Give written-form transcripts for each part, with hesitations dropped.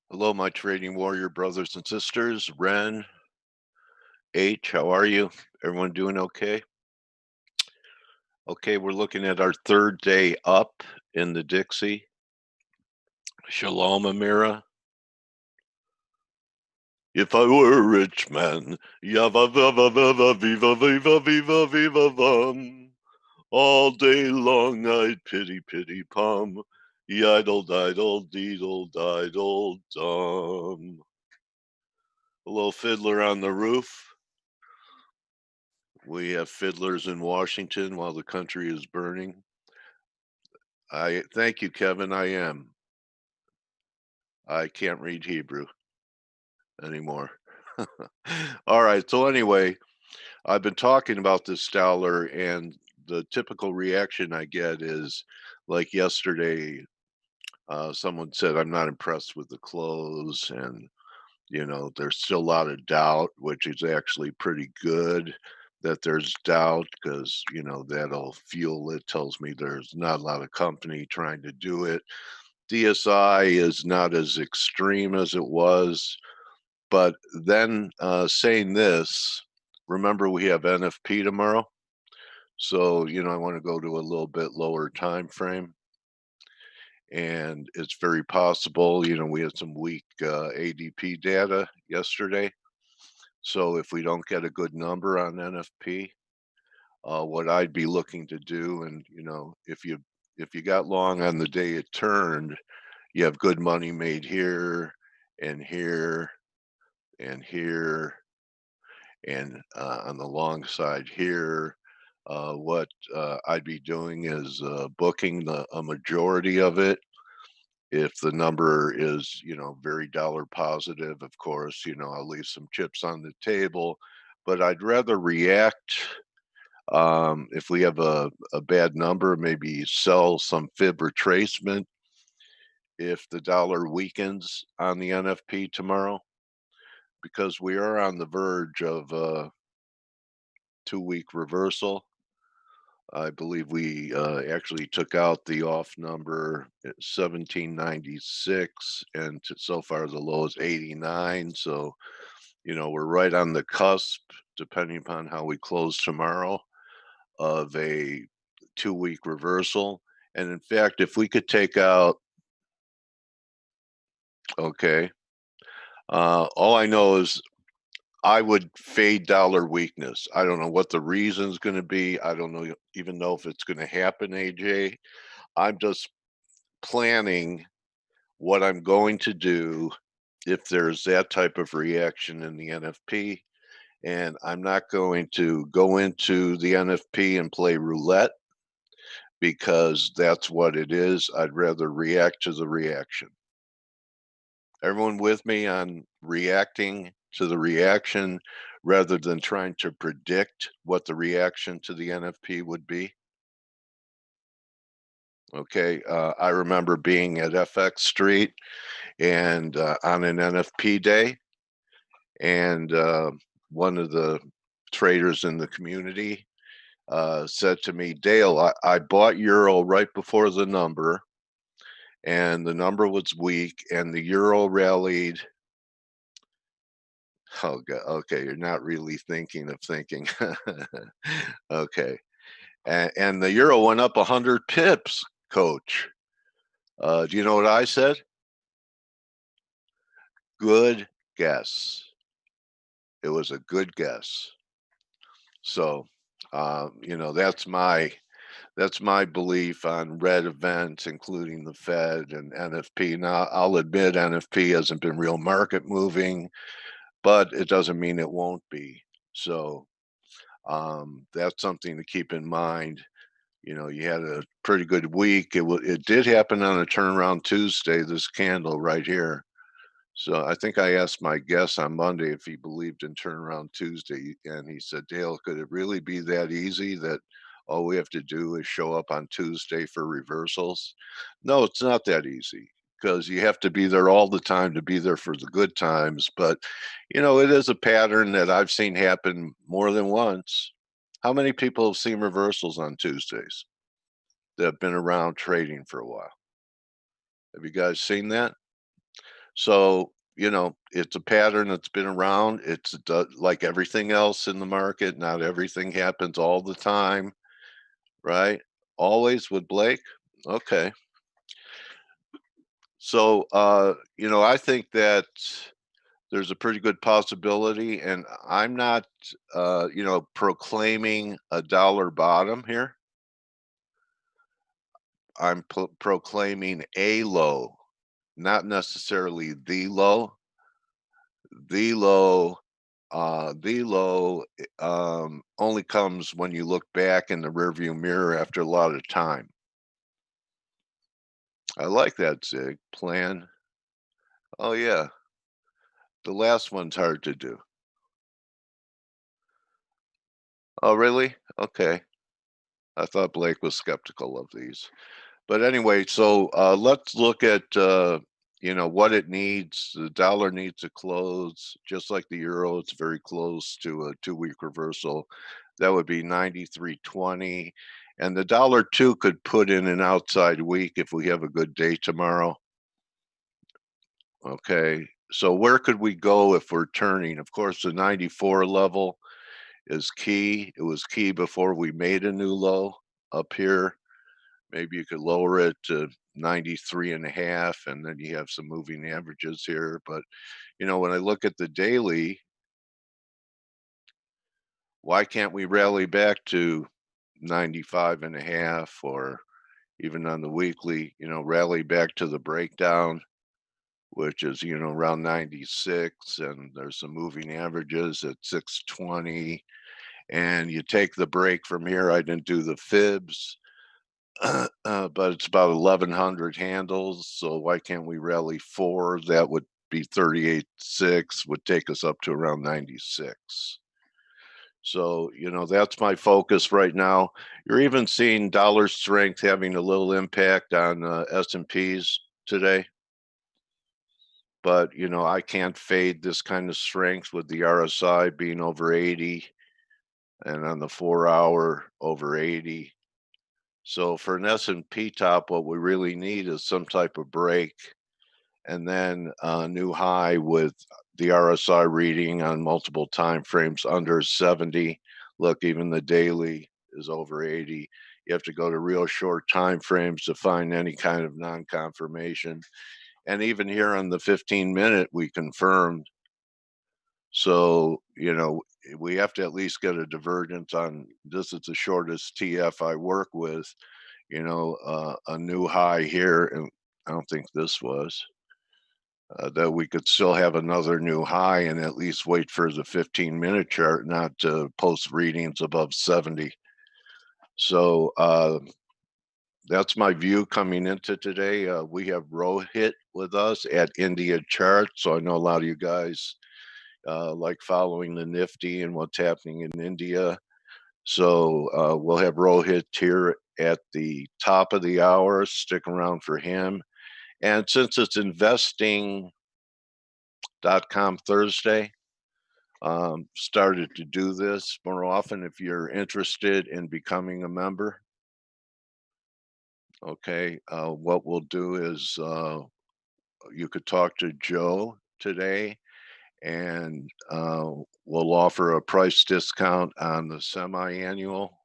Hello, my trading warrior brothers and sisters. Ren, H, how are you? Everyone doing okay? Okay, we're looking at our third day up in the Dixie. Shalom, Amira. If I were a rich man, yava viva viva viva viva viva viva vum. All day long I'd pity pity pum. Yidle diddle deedle diddle dum. A little fiddler on the roof. We have fiddlers in Washington while the country is burning. I thank you, Kevin. I am. I can't read Hebrew anymore. All right. So anyway, I've been talking about this dollar, and the typical reaction I get is like yesterday, someone said, I'm not impressed with the close, and there's still a lot of doubt, which is actually pretty good that there's doubt because, that'll fuel it, tells me there's not a lot of company trying to do it. DSI is not as extreme as it was, but then saying this, remember we have NFP tomorrow. So, I want to go to a little bit lower time frame. And it's very possible, we had some weak ADP data yesterday. So if we don't get a good number on NFP, what I'd be looking to do, and if you got long on the day it turned, you have good money made here and here and here and on the long side here. What I'd be doing is booking a majority of it. If the number is, very dollar positive, of course, I'll leave some chips on the table, but I'd rather react. If we have a bad number, maybe sell some fib retracement if the dollar weakens on the NFP tomorrow, because we are on the verge of a 2 week reversal. I believe we actually took out the off number at 1796, and so far the low is 89. So, we're right on the cusp, depending upon how we close tomorrow, of a 2 week reversal. And in fact, if we could take out, okay, all I know is I would fade dollar weakness. I don't know what the reason's going to be. I don't even know if it's going to happen, AJ. I'm just planning what I'm going to do if there's that type of reaction in the NFP. And I'm not going to go into the NFP and play roulette because that's what it is. I'd rather react to the reaction. Everyone with me on reacting to the reaction rather than trying to predict what the reaction to the NFP would be? Okay, I remember being at FX Street and on an NFP day, and one of the traders in the community said to me, Dale, I bought Euro right before the number, and the number was weak, and the Euro rallied. Oh, God, okay, you're not really thinking of thinking. Okay, and the Euro went up 100 pips, coach. Do you know what I said? Good guess. It was a good guess. So, that's my belief on red events, including the Fed and NFP. Now, I'll admit NFP hasn't been real market moving, but it doesn't mean it won't be. So, that's something to keep in mind. You had a pretty good week. It did happen on a turnaround Tuesday. This candle right here. So I think I asked my guest on Monday if he believed in turnaround Tuesday, and he said, Dale, could it really be that easy that all we have to do is show up on Tuesday for reversals? No, it's not that easy because you have to be there all the time to be there for the good times. But, it is a pattern that I've seen happen more than once. How many people have seen reversals on Tuesdays that have been around trading for a while? Have you guys seen that? So, it's a pattern that's been around. Like everything else in the market, not everything happens all the time, right? Always with Blake? Okay. So, I think that there's a pretty good possibility, and I'm not, proclaiming a dollar bottom here. I'm proclaiming a low, not necessarily the low. The low, only comes when you look back in the rearview mirror after a lot of time. I like that, Zig. Plan. Oh, yeah. The last one's hard to do. Oh, really? Okay. I thought Blake was skeptical of these. But anyway, so let's look at what it needs. The dollar needs to close just like the euro. It's very close to a 2 week reversal. That would be 93.20. And the dollar too could put in an outside week if we have a good day tomorrow. Okay. So where could we go if we're turning? Of course, the 94 level is key. It was key before we made a new low up here. Maybe you could lower it to 93 and a half, and then you have some moving averages here. But, when I look at the daily, why can't we rally back to 95 and a half, or even on the weekly, rally back to the breakdown, which is, around 96, and there's some moving averages at 620. And you take the break from here. I didn't do the fibs. But it's about 1,100 handles. So why can't we rally four? That would be 38.6, would take us up to around 96. So, that's my focus right now. You're even seeing dollar strength having a little impact on S&Ps today. But, I can't fade this kind of strength with the RSI being over 80 and on the 4 hour over 80. So for an S&P top, what we really need is some type of break and then a new high with the RSI reading on multiple time frames under 70. Look, even the daily is over 80. You have to go to real short time frames to find any kind of non-confirmation. And even here on the 15-minute, we confirmed. So, we have to at least get a divergence on this. Is the shortest TF I work with, a new high here, and I don't think this was, that we could still have another new high and at least wait for the 15-minute chart not to post readings above 70. So that's my view coming into today. We have Rohit with us at India Chart, so I know a lot of you guys like following the Nifty and what's happening in India. So we'll have Rohit here at the top of the hour. Stick around for him. And since it's investing.com Thursday, started to do this more often if you're interested in becoming a member. Okay, what we'll do is you could talk to Joe today, and we'll offer a price discount on the semi-annual,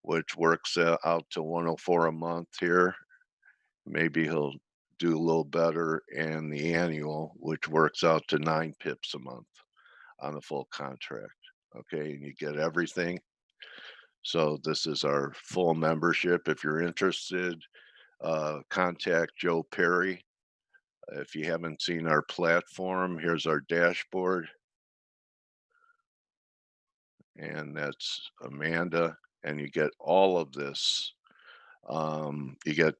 which works out to 104 a month here. Maybe he'll do a little better in the annual, which works out to 9 pips a month on the full contract. Okay, and you get everything. So this is our full membership. If you're interested, contact Joe Perry. If you haven't seen our platform, here's our dashboard, and that's Amanda. And you get all of this. You get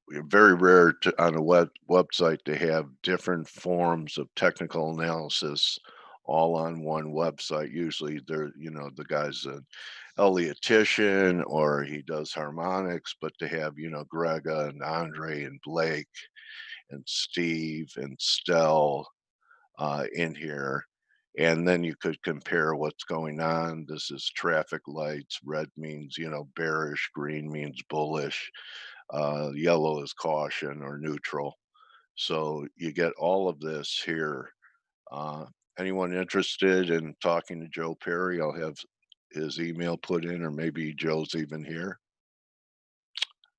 very rare on a website to have different forms of technical analysis all on one website. Usually they're, the guy's an Elliottician or he does harmonics, but to have, Grega and Andre and Blake and Steve and Stell in here. And then you could compare what's going on. This is traffic lights. Red means, bearish. Green means bullish. Yellow is caution or neutral. So you get all of this here. Uh, Anyone interested in talking to Joe Perry, I'll have his email put in, or maybe Joe's even here.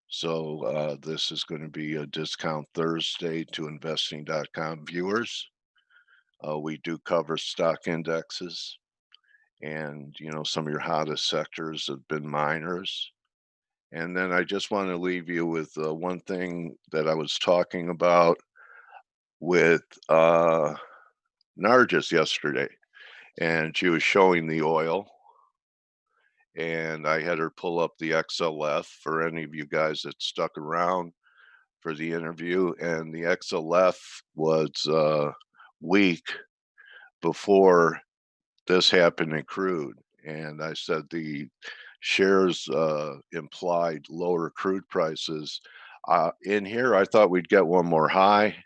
So this is going to be a discount Thursday to investing.com viewers. We do cover stock indexes, and some of your hottest sectors have been miners. And then I just want to leave you with one thing that I was talking about with Nargis yesterday, and she was showing the oil, and I had her pull up the XLF for any of you guys that stuck around for the interview, and the XLF was weak before this happened in crude. And I said the shares implied lower crude prices. In here, I thought we'd get one more high.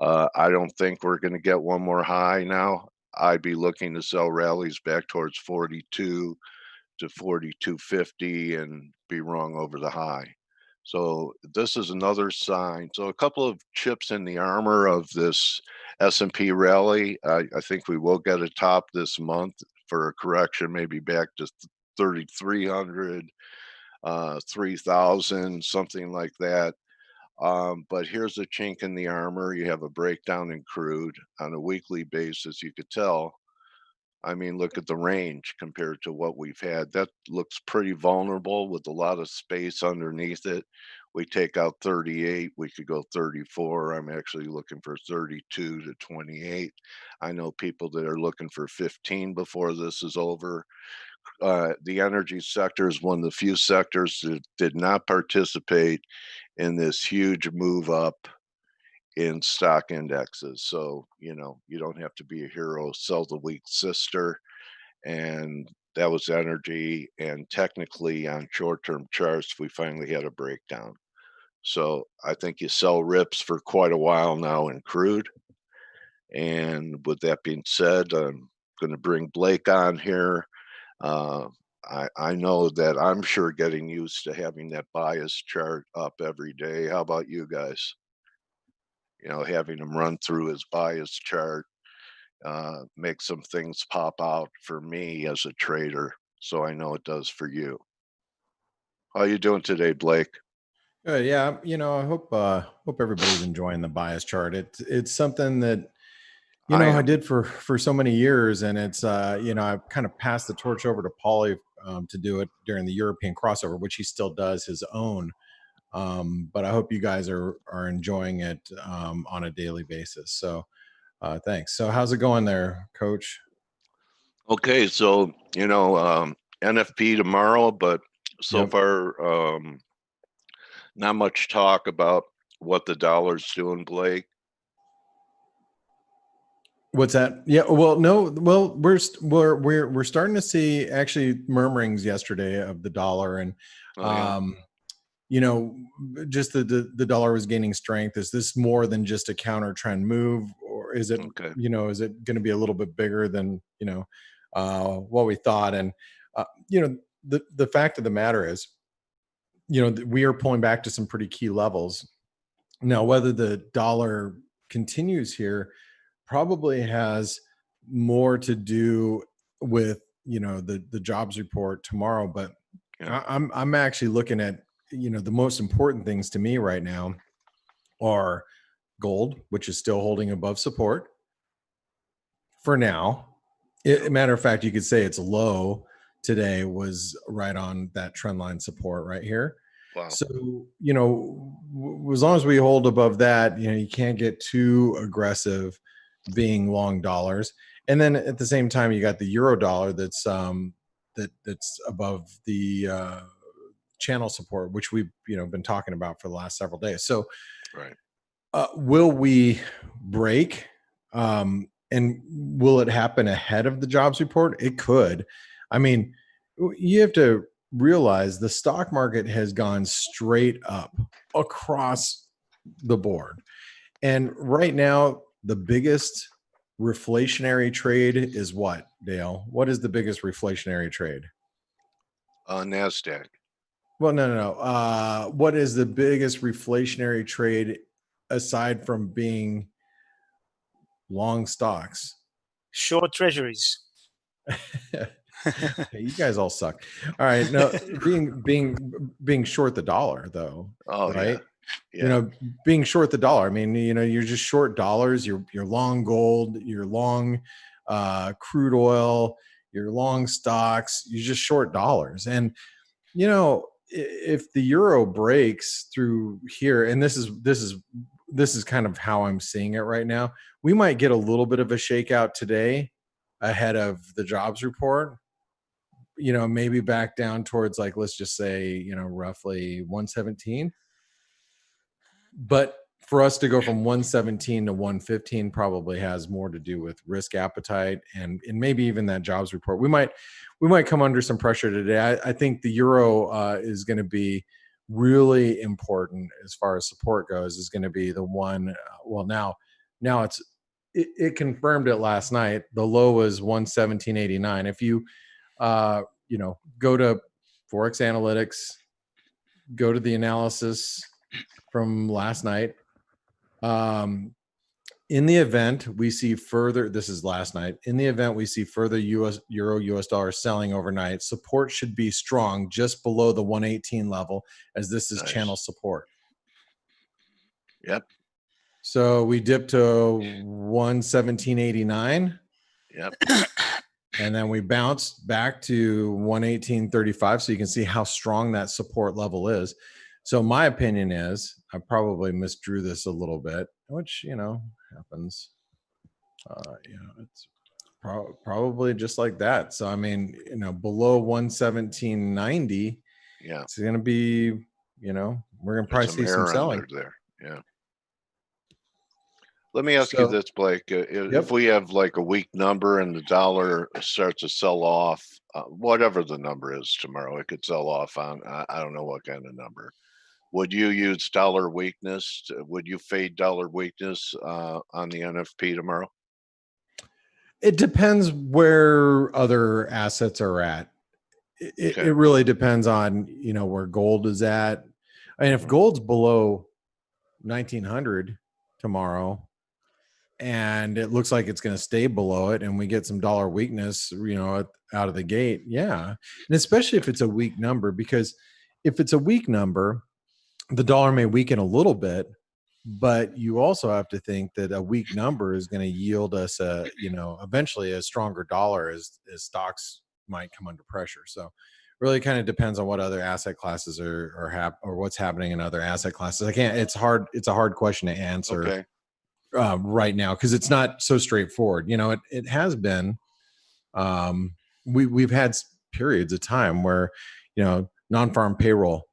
I don't think we're going to get one more high now. I'd be looking to sell rallies back towards 42 to 42.50 and be wrong over the high. So this is another sign. So a couple of chips in the armor of this S&P rally. I think we will get a top this month for a correction, maybe back to 3,300, 3,000, something like that. But here's a chink in the armor. You have a breakdown in crude on a weekly basis. You could tell. I mean, look at the range compared to what we've had. That looks pretty vulnerable with a lot of space underneath it. We take out 38, we could go 34. I'm actually looking for 32 to 28. I know people that are looking for 15 before this is over. The energy sector is one of the few sectors that did not participate in this huge move up in stock indexes. So, you don't have to be a hero, sell the weak sister. And that was energy. And technically, on short term charts, we finally had a breakdown. So I think you sell rips for quite a while now in crude. And with that being said, I'm going to bring Blake on here. Uh, I know that I'm sure getting used to having that bias chart up every day. How about you guys? Having him run through his bias chart make some things pop out for me as a trader, so I know it does for you. How you doing today, Blake? Good. Yeah. I hope everybody's enjoying the bias chart. It's something that I I am. did for so many years, and it's I've kind of passed the torch over to Paulie to do it during the European crossover, which he still does his own. But I hope you guys are enjoying it on a daily basis. So thanks. So how's it going there, Coach? Okay, so NFP tomorrow, but so Yep. far not much talk about what the dollar's doing, Blake. What's that? Yeah. Well, no. Well, we're starting to see actually murmurings yesterday of the dollar, and Oh yeah. um, you know, just the dollar was gaining strength. Is this more than just a counter trend move, or is it Okay. is it going to be a little bit bigger than what we thought? And the fact of the matter is, we are pulling back to some pretty key levels now. Whether the dollar continues here probably has more to do with the jobs report tomorrow. But Yeah. I'm actually looking at the most important things to me right now are gold, which is still holding above support for now. Yeah. Matter of fact, you could say it's low today was right on that trend line support right here. Wow. So, as long as we hold above that, you can't get too aggressive being long dollars. And then at the same time, you got the euro dollar that's above the channel support, which we've been talking about for the last several days. So, Right. will we break? And will it happen ahead of the jobs report? It could. I mean, you have to realize the stock market has gone straight up across the board. And right now, the biggest reflationary trade is what, Dale? What is the biggest reflationary trade? NASDAQ. Well, no. What is the biggest reflationary trade aside from being long stocks? Short treasuries. You guys all suck. All right. No, being short the dollar though. Oh right. yeah. You know, being short the dollar. I mean, you know, you're just short dollars. You're long gold. You're long crude oil. You're long stocks. You're just short dollars. And you know, if the euro breaks through here, and this is kind of how I'm seeing it right now, we might get a little bit of a shakeout today ahead of the jobs report. You know, maybe back down towards, like, let's just say, you know, roughly 117. But for us to go from 117 to 115 probably has more to do with risk appetite and maybe even that jobs report. We might come under some pressure today. I think the euro is going to be really important as far as support goes. Is going to be the one. Well, now it confirmed it last night. The low was 117.89. If you you know, go to Forex Analytics, go to the analysis from last night. In the event we see further, this is last night. In the event we see further US dollar selling overnight, support should be strong just below the 118 level, as this is channel support. Yep. So we dipped to 117.89. Yep. And then we bounced back to 118.35. So you can see how strong that support level is. So my opinion is I probably misdrew this a little bit, which, you know, happens. You know, it's probably just like that. So, I mean, you know, below 117.90, yeah, it's going to be, you know, we're going to probably see some selling there. Yeah. Let me ask you this, Blake. If we have like a weak number and the dollar starts to sell off, whatever the number is tomorrow, it could sell off on, I don't know what kind of number. Would you use dollar weakness? Would you fade dollar weakness on the NFP tomorrow? It depends where other assets are at. It really depends on, you know, where gold is at. I mean, if gold's below 1900 tomorrow, and it looks like it's going to stay below it, and we get some dollar weakness, you know, out of the gate. Yeah. And especially if it's a weak number, because if it's a weak number, the dollar may weaken a little bit, but you also have to think that a weak number is going to yield us a, you know, eventually a stronger dollar as stocks might come under pressure. So really kind of depends on what other asset classes or what's happening in other asset classes. It's a hard question to answer. Okay. Right now, because it's not so straightforward. You know, it has been. We've had periods of time where, you know, non-farm payroll,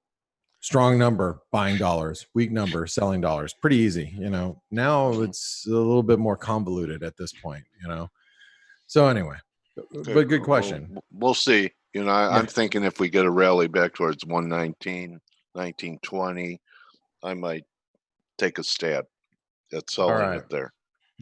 strong number buying dollars, weak number selling dollars, pretty easy. You know, now it's a little bit more convoluted at this point. You know, so anyway, but good question. We'll see. You know, I'm thinking if we get a rally back towards 119, 1920, I might take a stab at selling it there.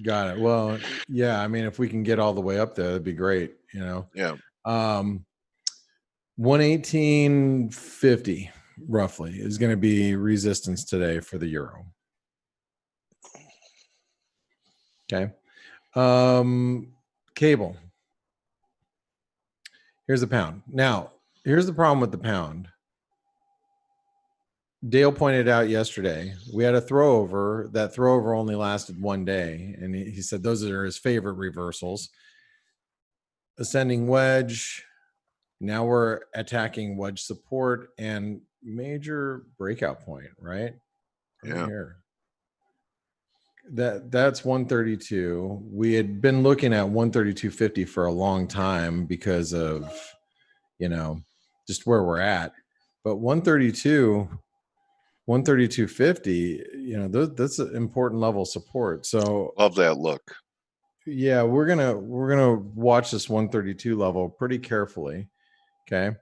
Got it. Well, yeah. I mean, if we can get all the way up there, that'd be great. You know. Yeah. 118.50 roughly is going to be resistance today for the euro. Okay. Cable. Here's the pound. Now, here's the problem with the pound. Dale pointed out yesterday, we had a throwover. That throwover only lasted one day. And he said those are his favorite reversals. Ascending wedge. Now we're attacking wedge support and major breakout point, right? Yeah. Here. That's 132. We had been looking at 132.50 for a long time because of, you know, just where we're at. But 132.50, you know, that's an important level of support. So love that look. Yeah, we're gonna watch this 132 level pretty carefully. Okay.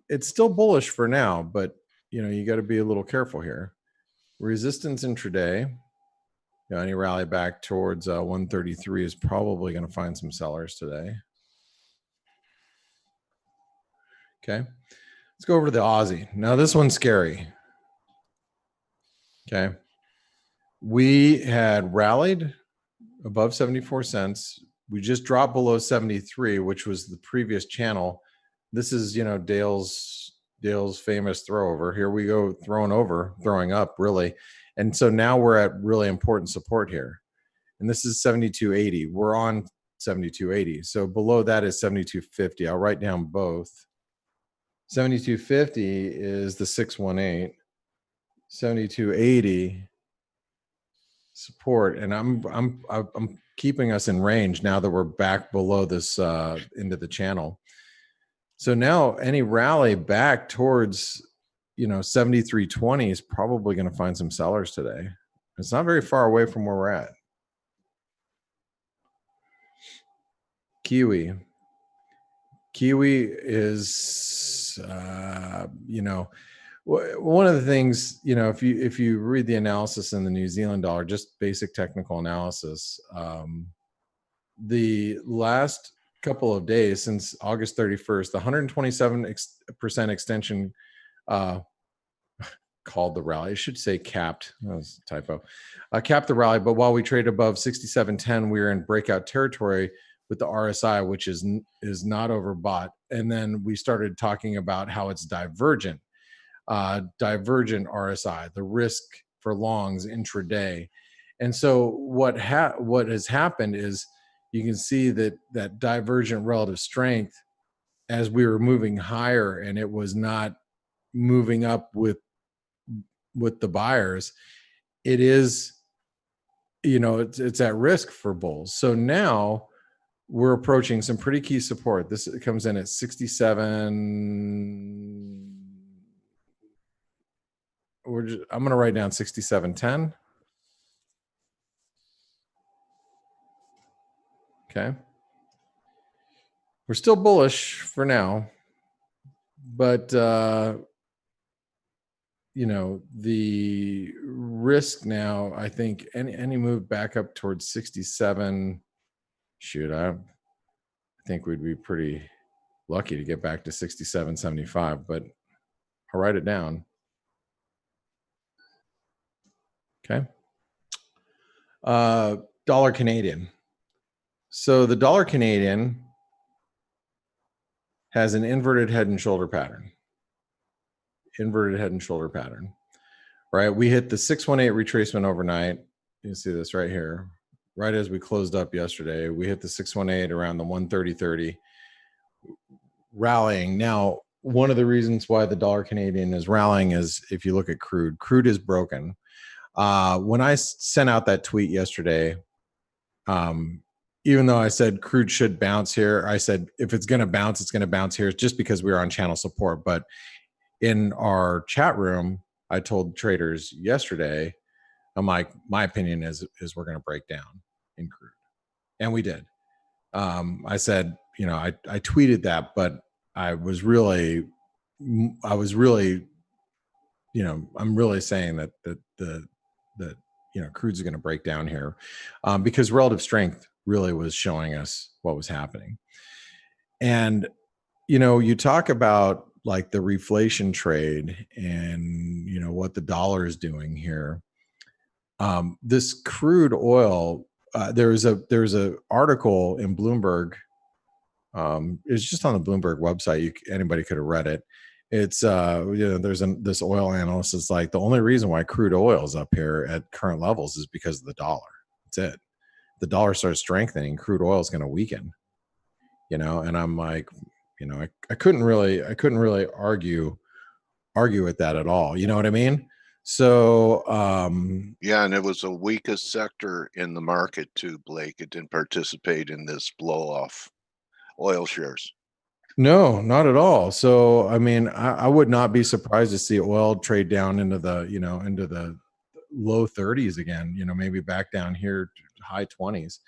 It's still bullish for now, but you know, you got to be a little careful here. Resistance intraday. You know, any rally back towards 133 is probably going to find some sellers today. Okay. Let's go over to the Aussie. Now this one's scary. Okay. We had rallied above 74 cents. We just dropped below 73, which was the previous channel. This is, Dale's famous throw over. Here we go, throwing up really. And so now we're at really important support here. And this is 72.80. We're on 72.80. So below that is 72.50. I'll write down both. 72.50 is the 618. 72.80 support, and I'm keeping us in range now that we're back below this into the channel. So now any rally back towards 73.20 is probably going to find some sellers today. It's not very far away from where we're at. Kiwi is one of the things, if you read the analysis in the New Zealand dollar, just basic technical analysis, the last couple of days since August 31st, the 127% extension called the rally. I should say capped. That was a typo. Capped the rally, but while we trade above 67.10, we are in breakout territory with the RSI, which is not overbought. And then we started talking about how it's divergent RSI, the risk for longs intraday. And so what has happened is you can see that divergent relative strength as we were moving higher, and it was not moving up with the buyers. It is, it's at risk for bulls. So now we're approaching some pretty key support. This comes in at 67. I'm going to write down 67.10. Okay. We're still bullish for now, but the risk now, I think any move back up towards 67, I think we'd be pretty lucky to get back to 67.75, but I'll write it down. Okay. Dollar Canadian. So the dollar Canadian has an inverted head and shoulder pattern. Right? We hit the 618 retracement overnight. You can see this right here. Right as we closed up yesterday, we hit the 618 around the 130.30, rallying. Now, one of the reasons why the dollar Canadian is rallying is if you look at crude is broken. When I sent out that tweet yesterday, even though I said crude should bounce here, I said if it's going to bounce, it's going to bounce here just because we are on channel support. But in our chat room, I told traders yesterday, I'm like, my opinion is we're going to break down in crude. And we did. I said, I tweeted that, but I'm really saying that crude's going to break down here because relative strength really was showing us what was happening. And, you talk about like the reflation trade and, what the dollar is doing here. This crude oil, there's a article in Bloomberg. It's just on the Bloomberg website. Anybody could have read it. It's there's this oil analyst is like the only reason why crude oil is up here at current levels is because of the dollar. That's it. The dollar starts strengthening, crude oil is going to weaken. And I'm like, I couldn't really argue with that at all. You know what I mean? So yeah, and it was the weakest sector in the market too, Blake. It didn't participate in this blow off oil shares. No, not at all. So I mean, I would not be surprised to see oil trade down into the into the low 30s again. Maybe back down here to high 20s.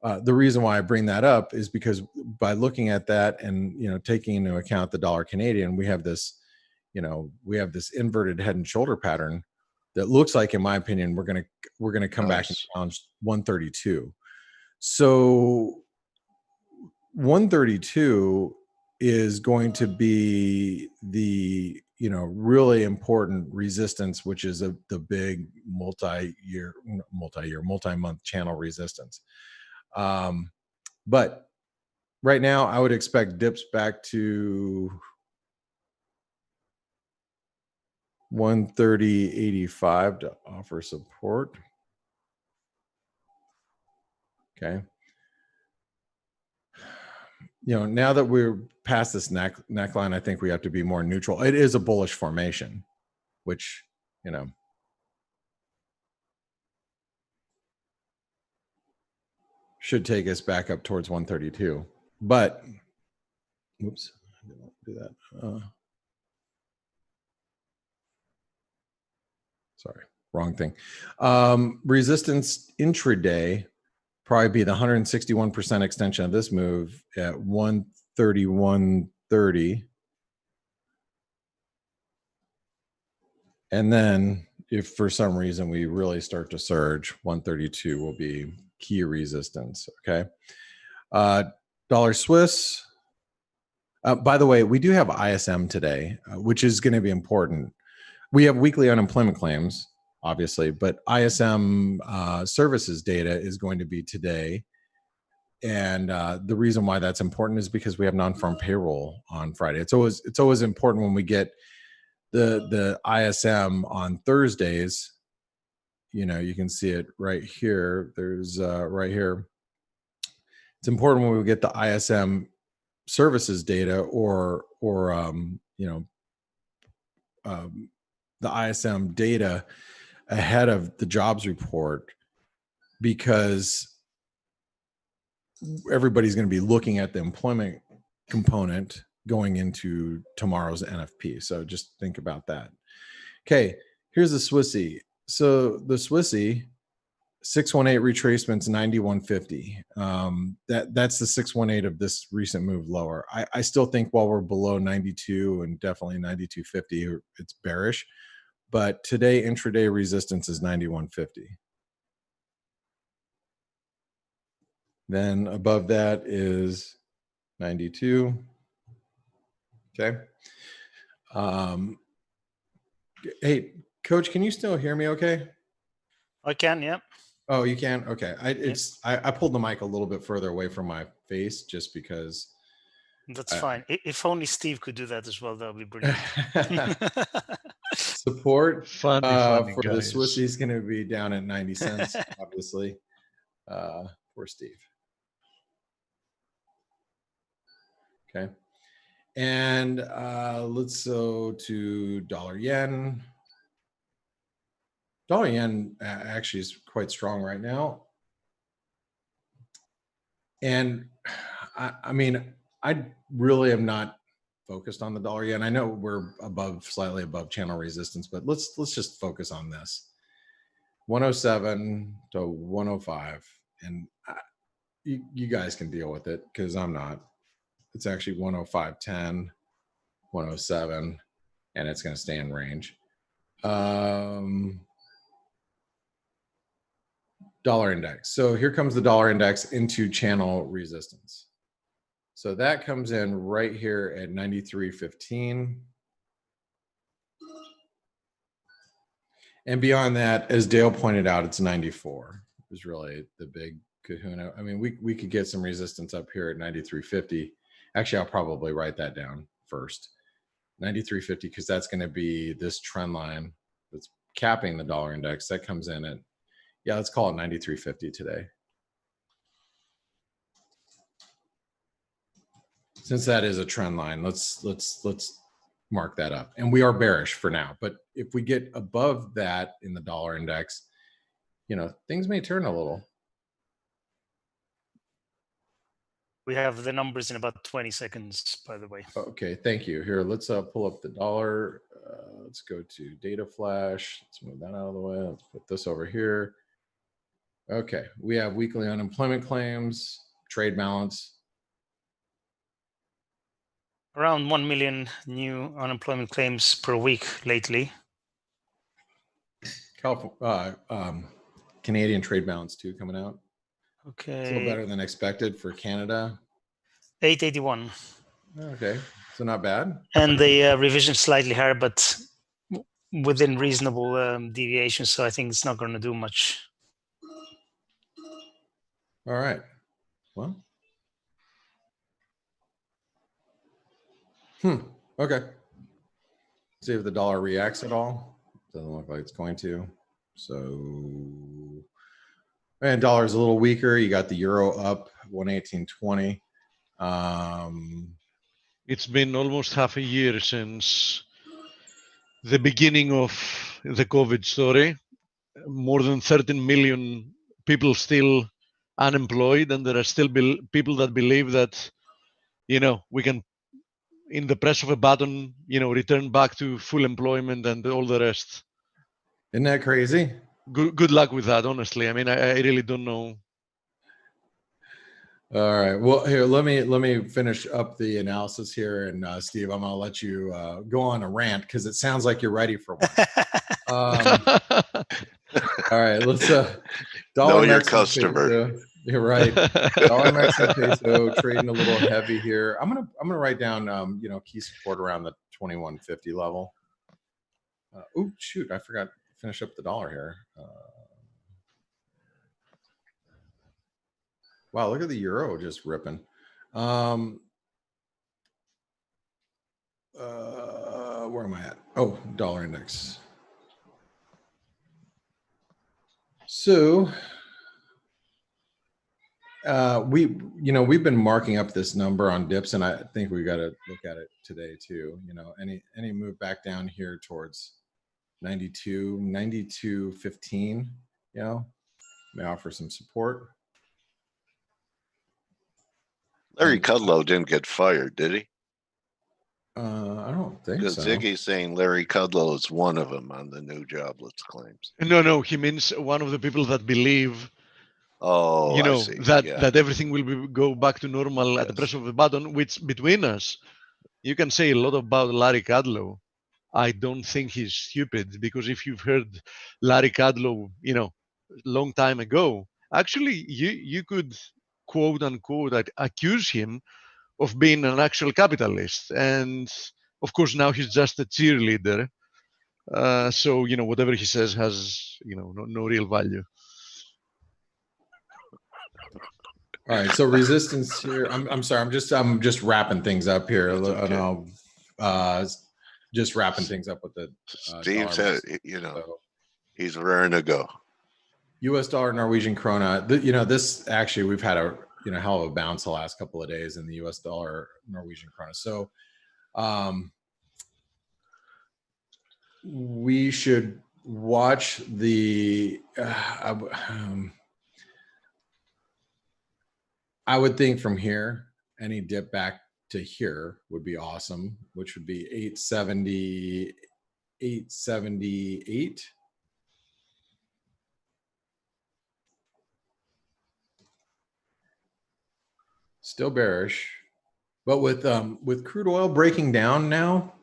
The reason why I bring that up is because by looking at that and taking into account the dollar Canadian, we have this inverted head and shoulder pattern that looks like, in my opinion, we're gonna come back and challenge 132. So 132 is going to be the really important resistance, which is the big multi-month channel resistance. But right now, I would expect dips back to 130.85 to offer support. Okay. Now that we're past this neckline, I think we have to be more neutral. It is a bullish formation, which, should take us back up towards 132. But, whoops, I didn't do that. Sorry, wrong thing. Resistance intraday probably be the 161% extension of this move at 131.30. And then if for some reason we really start to surge, 132 will be key resistance. Okay. Dollar Swiss. By the way, we do have ISM today, which is going to be important. We have weekly unemployment claims, obviously, but ISM services data is going to be today. And the reason why that's important is because we have non-farm payroll on Friday. It's always important when we get the ISM on Thursdays. You can see it right here. There's right here. It's important when we get the ISM services data or the ISM data ahead of the jobs report, because everybody's going to be looking at the employment component going into tomorrow's NFP. So just think about that. Okay, here's the Swissy. So the Swissy 618 retracements 91.50. That's the 618 of this recent move lower. I still think while we're below 92 and definitely 92.50, it's bearish. But today intraday resistance is 91.50. Then above that is 92. Okay. Hey, Coach, can you still hear me okay? I can, yeah. Oh, you can? Okay. I pulled the mic a little bit further away from my face just because. That's fine. If only Steve could do that as well, that would be brilliant. Support funny for the guys. Swissy is going to be down at 90 cents, obviously, for Steve. Okay. And let's go to dollar yen. Dollar yen actually is quite strong right now. And I mean, I really am not focused on the dollar yen. I know we're slightly above channel resistance, but let's just focus on this. 107 to 105. And you guys can deal with it because I'm not. It's actually 105.10, 107, and it's going to stay in range. Dollar index. So here comes the dollar index into channel resistance. So that comes in right here at 93.15. And beyond that, as Dale pointed out, it's 94 is really the big kahuna. I mean, we could get some resistance up here at 93.50. Actually, I'll probably write that down first. 93.50, because that's going to be this trend line that's capping the dollar index. That comes in at, yeah, let's call it 93.50 today. Since that is a trend line, let's mark that up. And we are bearish for now. But if we get above that in the dollar index, things may turn a little. We have the numbers in about 20 seconds, by the way. Okay, thank you. Here, let's pull up the dollar. Let's go to data flash. Let's move that out of the way. Let's put this over here. Okay, we have weekly unemployment claims, trade balance. Around 1 million new unemployment claims per week lately. Canadian trade balance too coming out. Okay. It's a little better than expected for Canada. 881. Okay, so not bad. And the revision slightly higher, but within reasonable deviation. So I think it's not going to do much. All right. Well. Okay. See if the dollar reacts at all. Doesn't look like it's going to. So, and dollar is a little weaker. You got the euro up 118.20. It's been almost half a year since the beginning of the COVID story. More than 13 million people still unemployed, and there are still people that believe that, we can, in the press of a button, return back to full employment and all the rest. Isn't that crazy? Good luck with that, honestly. I mean, I really don't know. All right. Well, here, let me finish up the analysis here, and Steve, I'm gonna let you go on a rant because it sounds like you're ready for one. All right, let's dollar Know your Mexican customer. peso. You're right. Dollar Mexican peso trading a little heavy here. I'm gonna write down key support around the 21.50 level. Oh shoot, I forgot to finish up the dollar here. Wow, look at the euro just ripping. Where am I at? Oh, dollar index. So we've been marking up this number on dips, and I think we got to look at it today too. Any move back down here towards 92.15, may offer some support. Larry Kudlow didn't get fired, did he? I don't think Because so. Ziggy's saying Larry Kudlow is one of them on the new jobless claims. No, he means one of the people that believe, Oh, I see. that everything will go back to normal at the press of a button. Which, between us, you can say a lot about Larry Kudlow. I don't think he's stupid, because if you've heard Larry Kudlow, long time ago, actually you could quote unquote accuse him of being an actual capitalist. And of course now he's just a cheerleader. So whatever he says has no real value. All right, so resistance here. I'm sorry. I'm just wrapping things up here. Okay. Just wrapping things up with the Steve said, he's raring to go. U.S. dollar, Norwegian krona. This actually, we've had a hell of a bounce the last couple of days in the U.S. dollar, Norwegian krona. So, we should watch the. I would think from here, any dip back to here would be awesome, which would be 870, 878. Still bearish, but with crude oil breaking down now,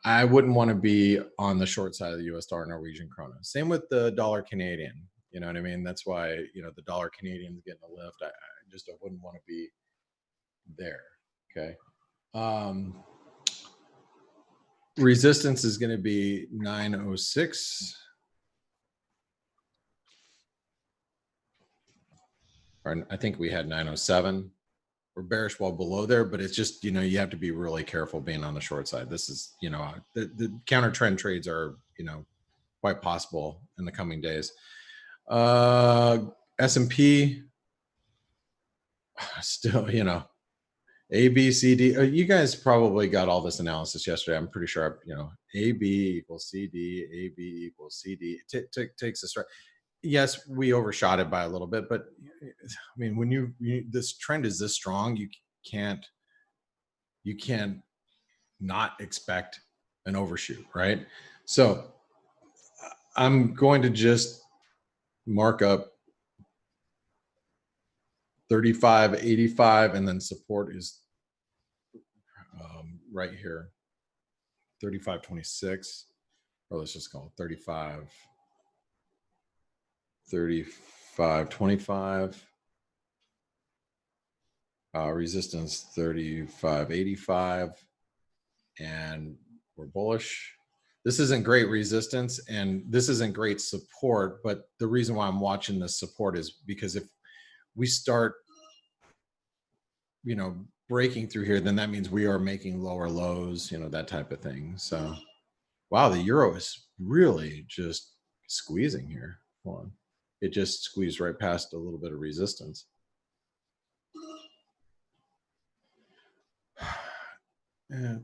I wouldn't want to be on the short side of the U.S. dollar, Norwegian krona. Same with the dollar Canadian. You know what I mean? That's why the dollar Canadian is getting a lift. I wouldn't want to be there. Okay. Resistance is going to be 906. Or I think we had 907. We're bearish while below there, but it's just, you have to be really careful being on the short side. This is, the counter trend trades are, quite possible in the coming days. S&P still, A, B, C, D. You guys probably got all this analysis yesterday. I'm pretty sure, A, B equals C, D, A, B equals C, D. Takes a strike. Yes, we overshot it by a little bit, but I mean, when this trend is this strong, you can't not expect an overshoot, right? So I'm going to just mark up 35.85, and then support is right here, 35.26, or let's just call it 35.25. Resistance 35.85, and we're bullish. This isn't great resistance and this isn't great support, but the reason why I'm watching this support is because if we start, breaking through here, then that means we are making lower lows, that type of thing. So, wow, the euro is really just squeezing here. Hold on. It just squeezed right past a little bit of resistance.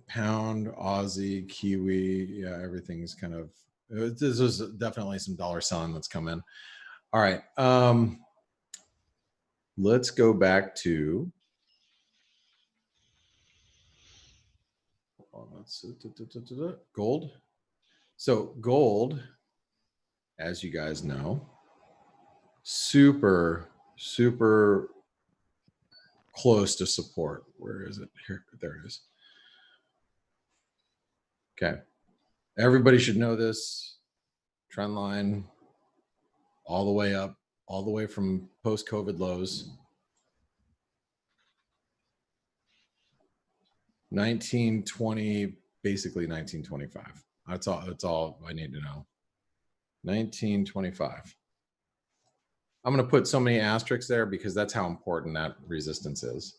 Pound, Aussie, Kiwi, yeah, everything's kind of. This is definitely some dollar selling that's come in. All right, let's go back to. Gold. So gold, as you guys know, super close to support. Where is it? Here, there it is. Okay. Everybody should know this trend line all the way up, all the way from post-COVID lows. 1920, basically 1925. That's all I need to know. 1925. I'm going to put so many asterisks there because that's how important that resistance is.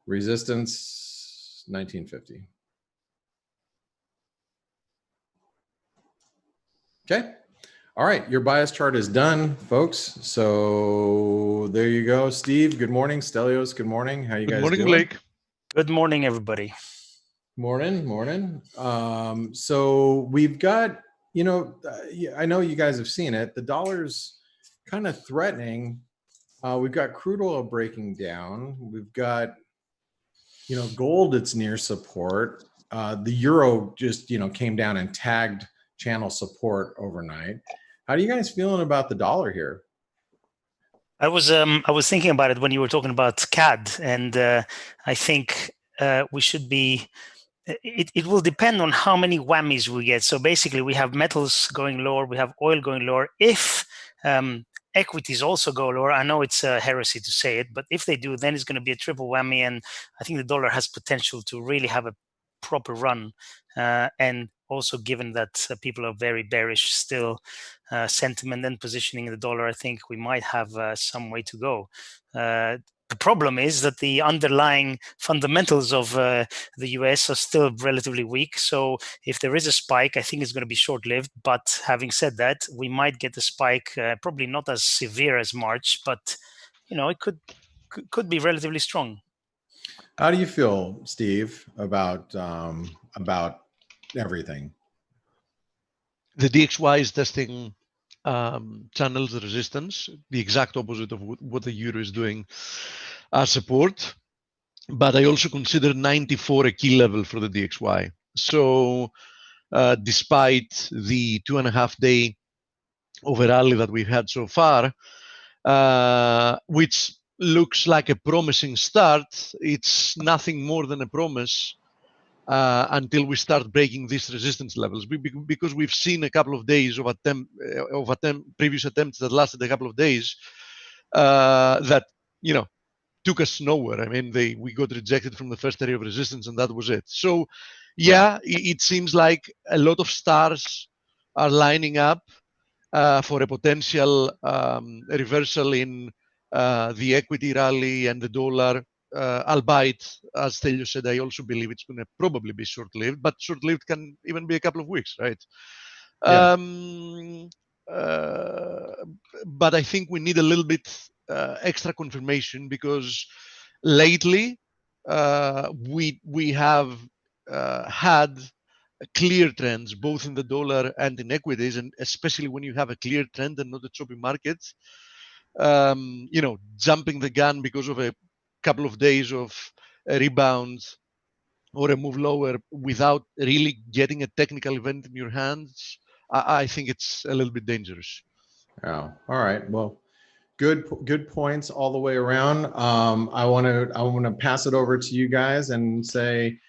Resistance 1950. Okay. All right. Your bias chart is done, folks. So there you go. Steve, good morning. Stelios, good morning. How you guys doing? Good morning, Blake. Good morning, everybody. Morning. So we've got, I know you guys have seen it. The dollar's kind of threatening. We've got crude oil breaking down. We've got, gold that's near support. The euro just, came down and tagged channel support overnight. How are you guys feeling about the dollar here? I was thinking about it when you were talking about CAD, and I think we should be. It will depend on how many whammies we get. So basically, we have metals going lower, we have oil going lower. If equities also go lower, I know it's a heresy to say it, but if they do, then it's going to be a triple whammy, and I think the dollar has potential to really have a proper run. And also, given that people are very bearish still, sentiment and positioning in the dollar, I think we might have some way to go. The problem is that the underlying fundamentals of the US are still relatively weak. So if there is a spike, I think it's going to be short-lived. But having said that, we might get a spike, probably not as severe as March, but it could be relatively strong. How do you feel, Steve, about everything? The DXY is testing channels resistance, the exact opposite of what the euro is doing as support. But I also consider 94 a key level for the DXY. So despite the 2.5 day over rally that we've had so far, which looks like a promising start, it's nothing more than a promise until we start breaking these resistance levels, because we've seen a couple of days of previous attempts that lasted a couple of days that took us nowhere. I mean, we got rejected from the first area of resistance, and that was it. So yeah, it seems like a lot of stars are lining up for a potential reversal in the equity rally and the dollar. Albeit, as Stelios said, I also believe it's going to probably be short-lived, but short-lived can even be a couple of weeks, right? Yeah. But I think we need a little bit extra confirmation, because lately we have had clear trends both in the dollar and in equities, and especially when you have a clear trend and not a choppy market, jumping the gun because of a couple of days of a rebound or a move lower without really getting a technical event in your hands, I think it's a little bit dangerous. Oh, all right. Well, good points all the way around. I want to pass it over to you guys and say,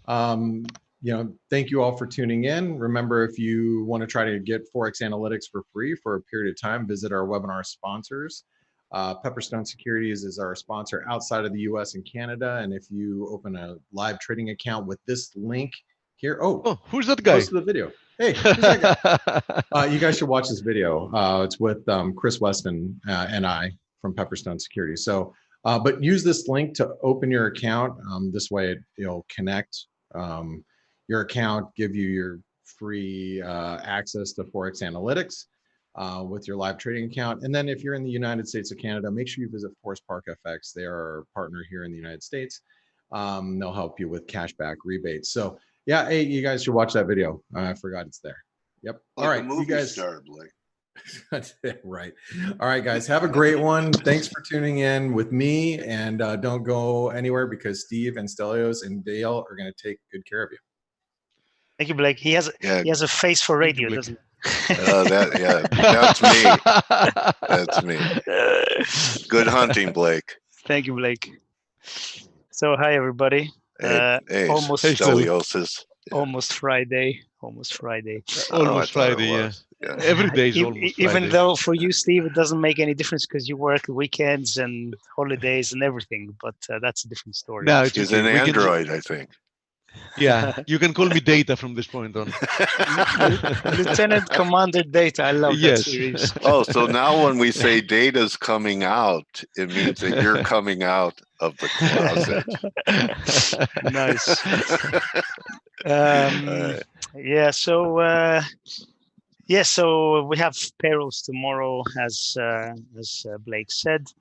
thank you all for tuning in. Remember, if you want to try to get Forex Analytics for free for a period of time, visit our webinar sponsors. Pepperstone Securities is our sponsor outside of the US and Canada. And if you open a live trading account with this link here, Oh, who's that guy? post the video. Hey, who's that guy? You guys should watch this video. It's with Chris Weston and I from Pepperstone Securities. So, but use this link to open your account. This way it'll connect your account, give you your free access to Forex Analytics with your live trading account. And then if you're in the United States or Canada, make sure you visit Forest Park FX. They are our partner here in the United States. They'll help you with cashback rebates. So yeah, hey, you guys should watch that video. I forgot it's there. Yep. Like all right, a movie you guys. star, Blake. That's it, right. All right, guys, have a great one. Thanks for tuning in with me, and don't go anywhere because Steve and Stelios and Dale are going to take good care of you. Thank you, Blake. He has a face for Thank you, radio, Blake. doesn't he? That's me. That's me. Good hunting, Blake. Thank you, Blake. So, hi everybody. Hey, almost scoliosis. Almost Friday. Almost Friday. Almost Friday, yeah. Every day is almost Friday. Even though for you, Steve, it doesn't make any difference because you work weekends and holidays and everything. But that's a different story. No, He's an android, I think. Yeah, you can call me Data from this point on. Lieutenant Commander Data. I love that series. Oh, so now when we say Data's coming out, it means that you're coming out of the closet. Nice. So we have payrolls tomorrow, as Blake said.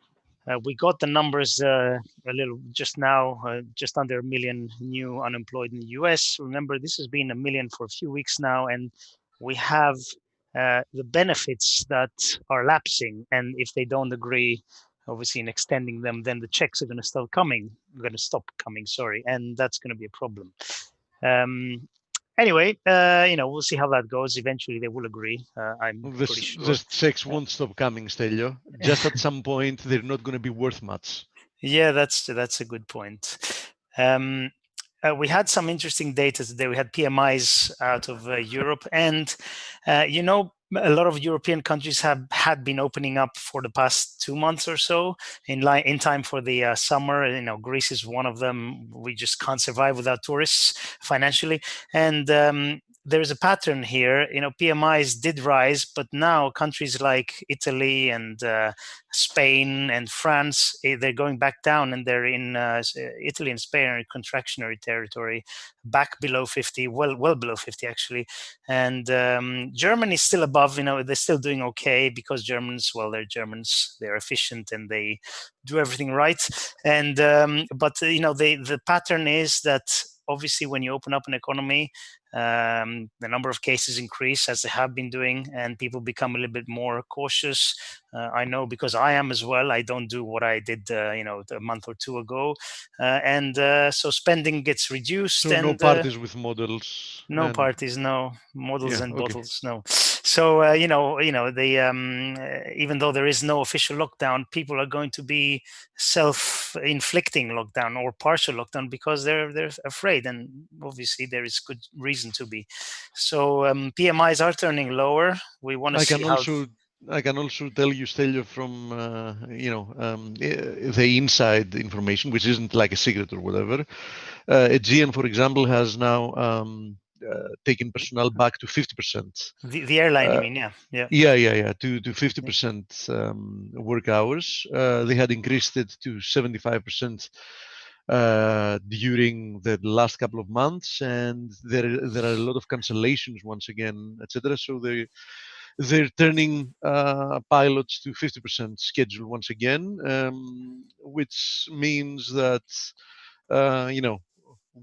We got the numbers a little just now, just under 1 million new unemployed in the US. Remember, this has been 1 million for a few weeks now, and we have the benefits that are lapsing. And if they don't agree, obviously, in extending them, then the checks are going to stop coming. And that's going to be a problem. Anyway, we'll see how that goes. Eventually, they will agree. I'm pretty sure. The checks won't stop coming, Stelio. Just at some point, they're not going to be worth much. Yeah, that's a good point. We had some interesting data today. We had PMIs out of Europe, and a lot of European countries had been opening up for the past 2 months or so in time for the summer. Greece is one of them. We just can't survive without tourists financially, and there is a pattern here. PMIs did rise, but now countries like Italy and Spain and France, they're going back down, and they're in Italy and Spain are in contractionary territory, back below 50, well below 50 actually. And Germany is still above. They're still doing okay because Germans, they're Germans. They're efficient and they do everything right. And but the pattern is that obviously when you open up an economy, the number of cases increase as they have been doing, and people become a little bit more cautious. I know because I am as well. I don't do what I did, a month or two ago, and so spending gets reduced. So no parties with models. No parties, no models and bottles, no. So even though there is no official lockdown, people are going to be self-inflicting lockdown or partial lockdown because they're afraid, and obviously there is good reason to be. So PMIs are turning lower. We want to see how. I can also tell you, Stelio, from the inside information, which isn't like a secret or whatever. Aegean, for example, has now taken personnel back to 50%. The airline, you mean? Yeah. To 50% work hours. They had increased it to 75% during the last couple of months, and there are a lot of cancellations once again, etc. So they're turning pilots to 50% schedule once again, which means that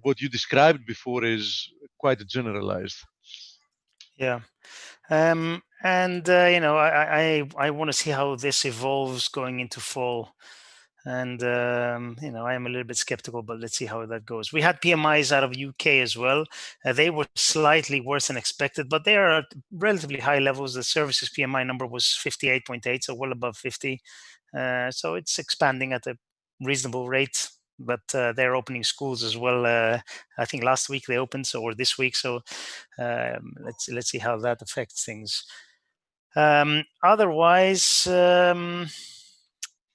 what you described before is quite generalized. Yeah. I want to see how this evolves going into fall. And, I am a little bit skeptical, but let's see how that goes. We had PMIs out of UK as well. They were slightly worse than expected, but they are at relatively high levels. The services PMI number was 58.8, so well above 50. So it's expanding at a reasonable rate, but they're opening schools as well. I think last week they opened, or this week. So let's see how that affects things. Otherwise,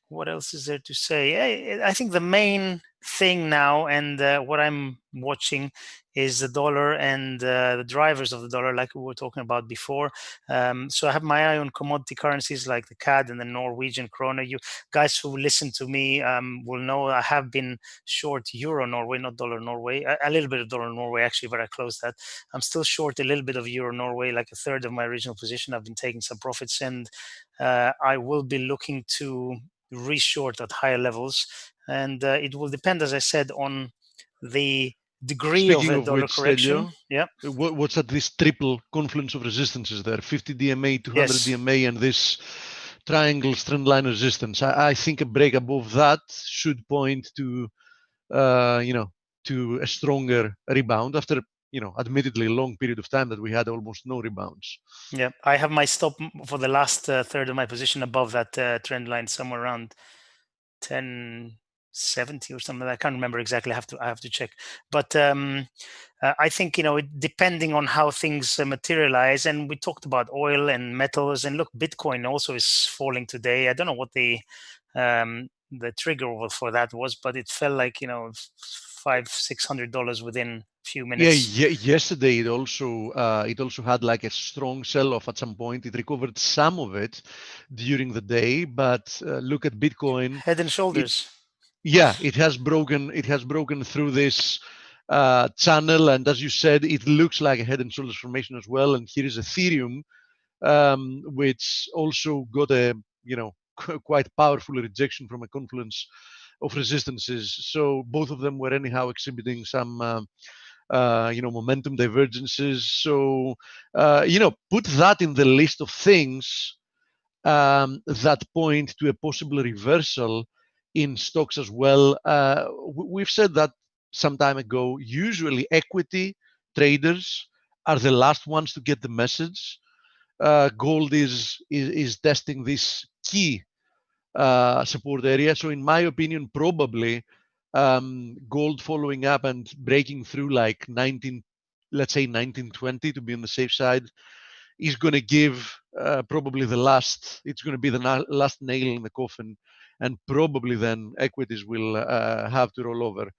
what else is there to say? I think the main thing now, and what I'm watching, is the dollar and the drivers of the dollar, like we were talking about before. So I have my eye on commodity currencies like the CAD and the Norwegian krona. You guys who listen to me will know I have been short Euro Norway, not dollar Norway. A little bit of dollar Norway actually, but I closed that. I'm still short a little bit of Euro Norway, like a third of my original position. I've been taking some profits, and I will be looking to reshort at higher levels, and it will depend, as I said, on the degree of Speaking a of dollar which, correction. Elio, Yeah. what's at this triple confluence of resistances there? 50 DMA, 200 Yes. DMA, and this triangle trend line resistance. I think a break above that should point to, to a stronger rebound after, admittedly a long period of time that we had almost no rebounds. Yeah, I have my stop for the last third of my position above that trend line, somewhere around 1070 or something. I can't remember exactly. I have to check. But I think, depending on how things materialize, and we talked about oil and metals, and look, Bitcoin also is falling today. I don't know what the trigger for that was, but it fell like $500-600 within a few minutes. Yeah, yesterday it also had like a strong sell-off at some point. It recovered some of it during the day, but look at Bitcoin. Head and shoulders. It has broken through this channel, and as you said, it looks like a head and shoulders formation as well. And here is Ethereum, which also got a quite powerful rejection from a confluence of resistances. So both of them were anyhow exhibiting some momentum divergences. So put that in the list of things that point to a possible reversal in stocks as well. We've said that some time ago. Usually, equity traders are the last ones to get the message. Gold is testing this key support area. So, in my opinion, probably gold following up and breaking through like 1920 to be on the safe side is going to give probably it's going to be the last nail in the coffin, and probably then equities will have to roll over.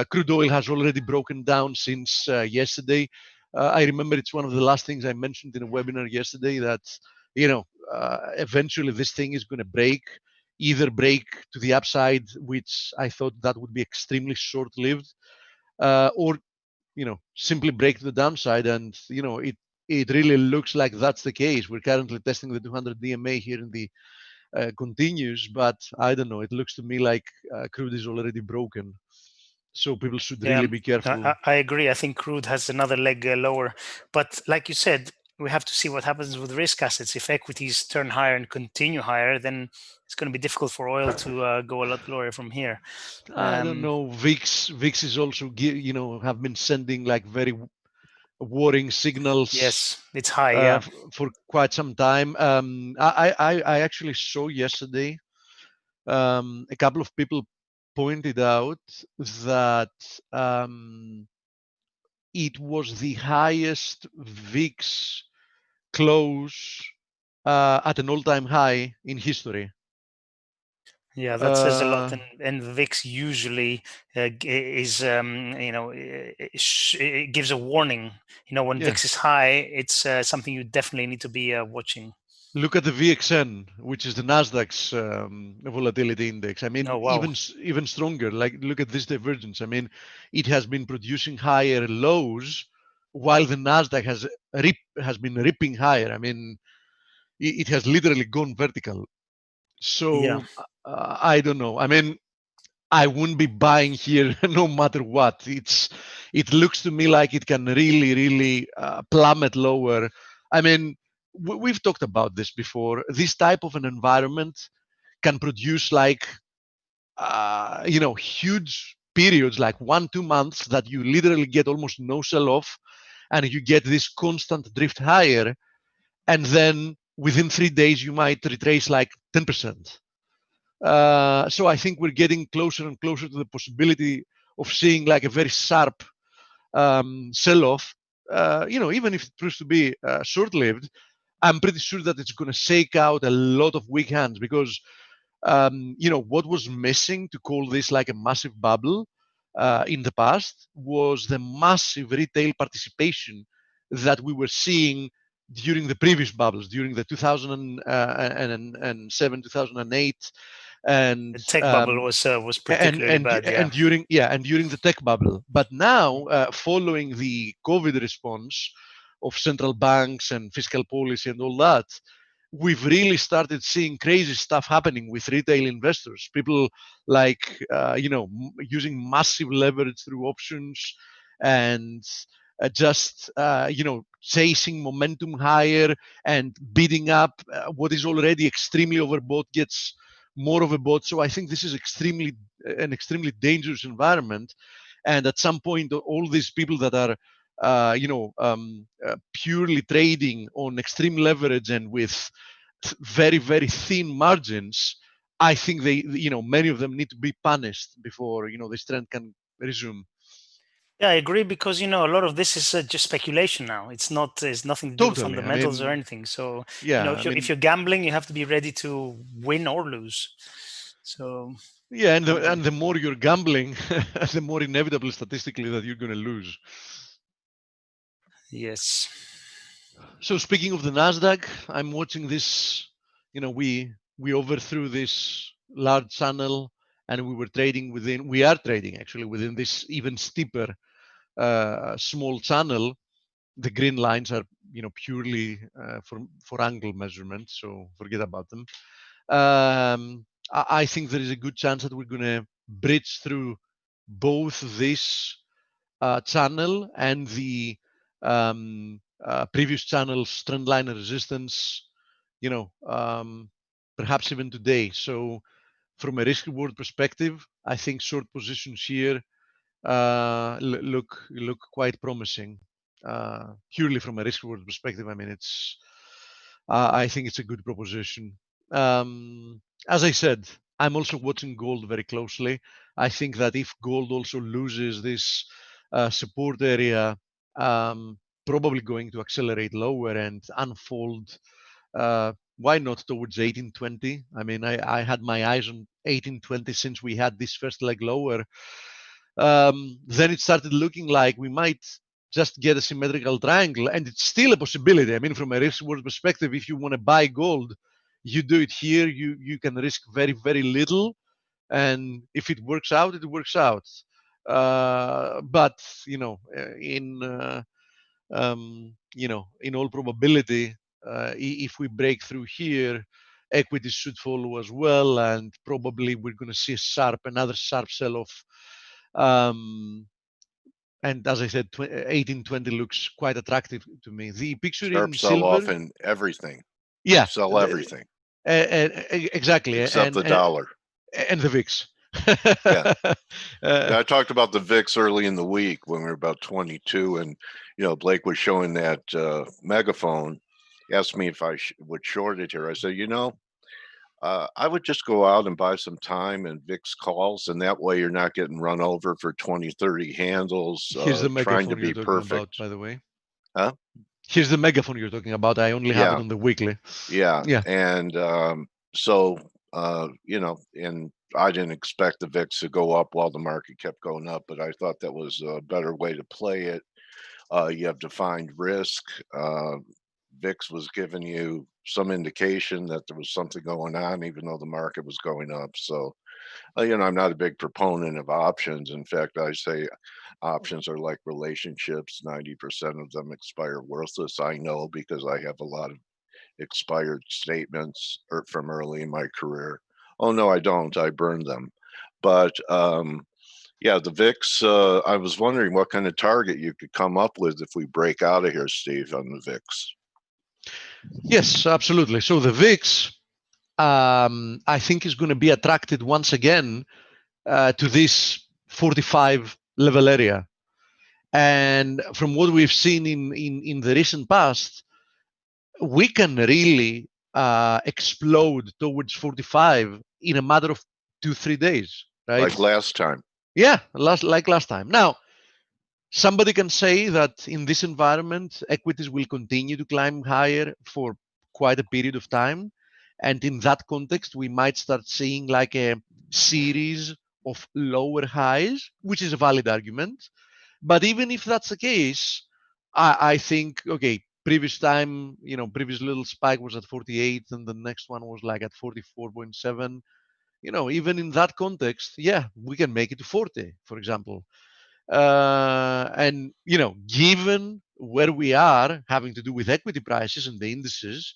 Crude oil has already broken down since yesterday. I remember it's one of the last things I mentioned in a webinar yesterday that, eventually this thing is going to either break to the upside, which I thought that would be extremely short-lived, or simply break to the downside. And it really looks like that's the case. We're currently testing the 200 DMA here in the continues, but I don't know. It looks to me like crude is already broken, so people should really be careful. I agree. I think crude has another leg lower, but like you said, we have to see what happens with risk assets. If equities turn higher and continue higher, then it's going to be difficult for oil to go a lot lower from here. I don't know. VIX is also have been sending like very worrying signals. Yes, it's high. For quite some time. I actually saw yesterday a couple of people pointed out that it was the highest VIX close at an all-time high in history. Yeah, that says a lot, and VIX usually is it gives a warning. When VIX is high, it's something you definitely need to be watching. Look at the VXN, which is the Nasdaq's volatility index. I mean, even stronger. Like, look at this divergence. I mean, it has been producing higher lows while the Nasdaq has been ripping higher. I mean, it has literally gone vertical. So I don't know. I mean, I wouldn't be buying here no matter what. It looks to me like it can really, really plummet lower. I mean, we've talked about this before. This type of an environment can produce like, huge periods, like 1-2 months, that you literally get almost no sell-off, and you get this constant drift higher, and then within 3 days you might retrace like 10%. So I think we're getting closer and closer to the possibility of seeing like a very sharp sell-off. Even if it proves to be short-lived, I'm pretty sure that it's going to shake out a lot of weak hands, because what was missing to call this like a massive bubble in the past was the massive retail participation that we were seeing during the previous bubbles, during the 2007, 2008, and The tech bubble was particularly bad. and during the tech bubble. But now, following the COVID response of central banks and fiscal policy and all that, we've really started seeing crazy stuff happening with retail investors. People like using massive leverage through options and just chasing momentum higher and bidding up what is already extremely overbought gets more of a bought. So I think this is an extremely dangerous environment. And at some point, all these people that are purely trading on extreme leverage and with very, very thin margins, I think many of them need to be punished before this trend can resume. Yeah, I agree, because a lot of this is just speculation now. It's nothing to do with Totally. fundamentals or anything. So yeah, if you're gambling, you have to be ready to win or lose. So yeah, and the more you're gambling, the more inevitable statistically that you're going to lose. Yes. So speaking of the Nasdaq, I'm watching this. We overthrew this large channel, and we are trading actually within this even steeper small channel. The green lines are purely for angle measurement, so forget about them. I think there is a good chance that we're going to bridge through both this channel and the previous channel's trendline resistance, perhaps even today. So from a risk reward perspective, I think short positions here look quite promising. Purely from a risk reward perspective, I mean, I think it's a good proposition. As I said, I'm also watching gold very closely. I think that if gold also loses this support area, probably going to accelerate lower and unfold. Why not towards 1820? I mean, I had my eyes on 1820 since we had this first leg lower. Then it started looking like we might just get a symmetrical triangle, and it's still a possibility. I mean, from a risk reward perspective, if you want to buy gold, you do it here. You can risk very, very little, and if it works out, it works out. But in all probability, if we break through here, equities should follow as well, and probably we're going to see another sharp sell-off. And as I said, 1820 looks quite attractive to me. The picture Sharp in sell-off silver, in everything. yeah, Sell everything exactly, except the dollar and the VIX. Yeah. I talked about the VIX early in the week when we were about 22, and Blake was showing that megaphone. Asked me if I would short it here. I said, I would just go out and buy some time and VIX calls, and that way you're not getting run over for 20, 30 handles. Here's the megaphone trying to be you're perfect. about, by the way. Huh? Here's the megaphone you're talking about. I only have it on the weekly. Yeah. And so and I didn't expect the VIX to go up while the market kept going up, but I thought that was a better way to play it. You have defined risk. VIX was giving you some indication that there was something going on, even though the market was going up. So, I'm not a big proponent of options. In fact, I say options are like relationships. 90% of them expire worthless. I know because I have a lot of expired statements from early in my career. Oh, no, I don't. I burned them. But the VIX, I was wondering what kind of target you could come up with if we break out of here, Steve, on the VIX. Yes, absolutely. So the VIX, I think, is going to be attracted once again to this 45 level area. And from what we've seen in the recent past, we can really explode towards 45 in a matter of 2-3 days, right? Like last time. Yeah, like last time. Now, somebody can say that in this environment, equities will continue to climb higher for quite a period of time. And in that context, we might start seeing like a series of lower highs, which is a valid argument. But even if that's the case, I think, okay, previous time, previous little spike was at 48 and the next one was like at 44.7. Even in that context, yeah, we can make it to 40, for example. And, given where we are having to do with equity prices and the indices,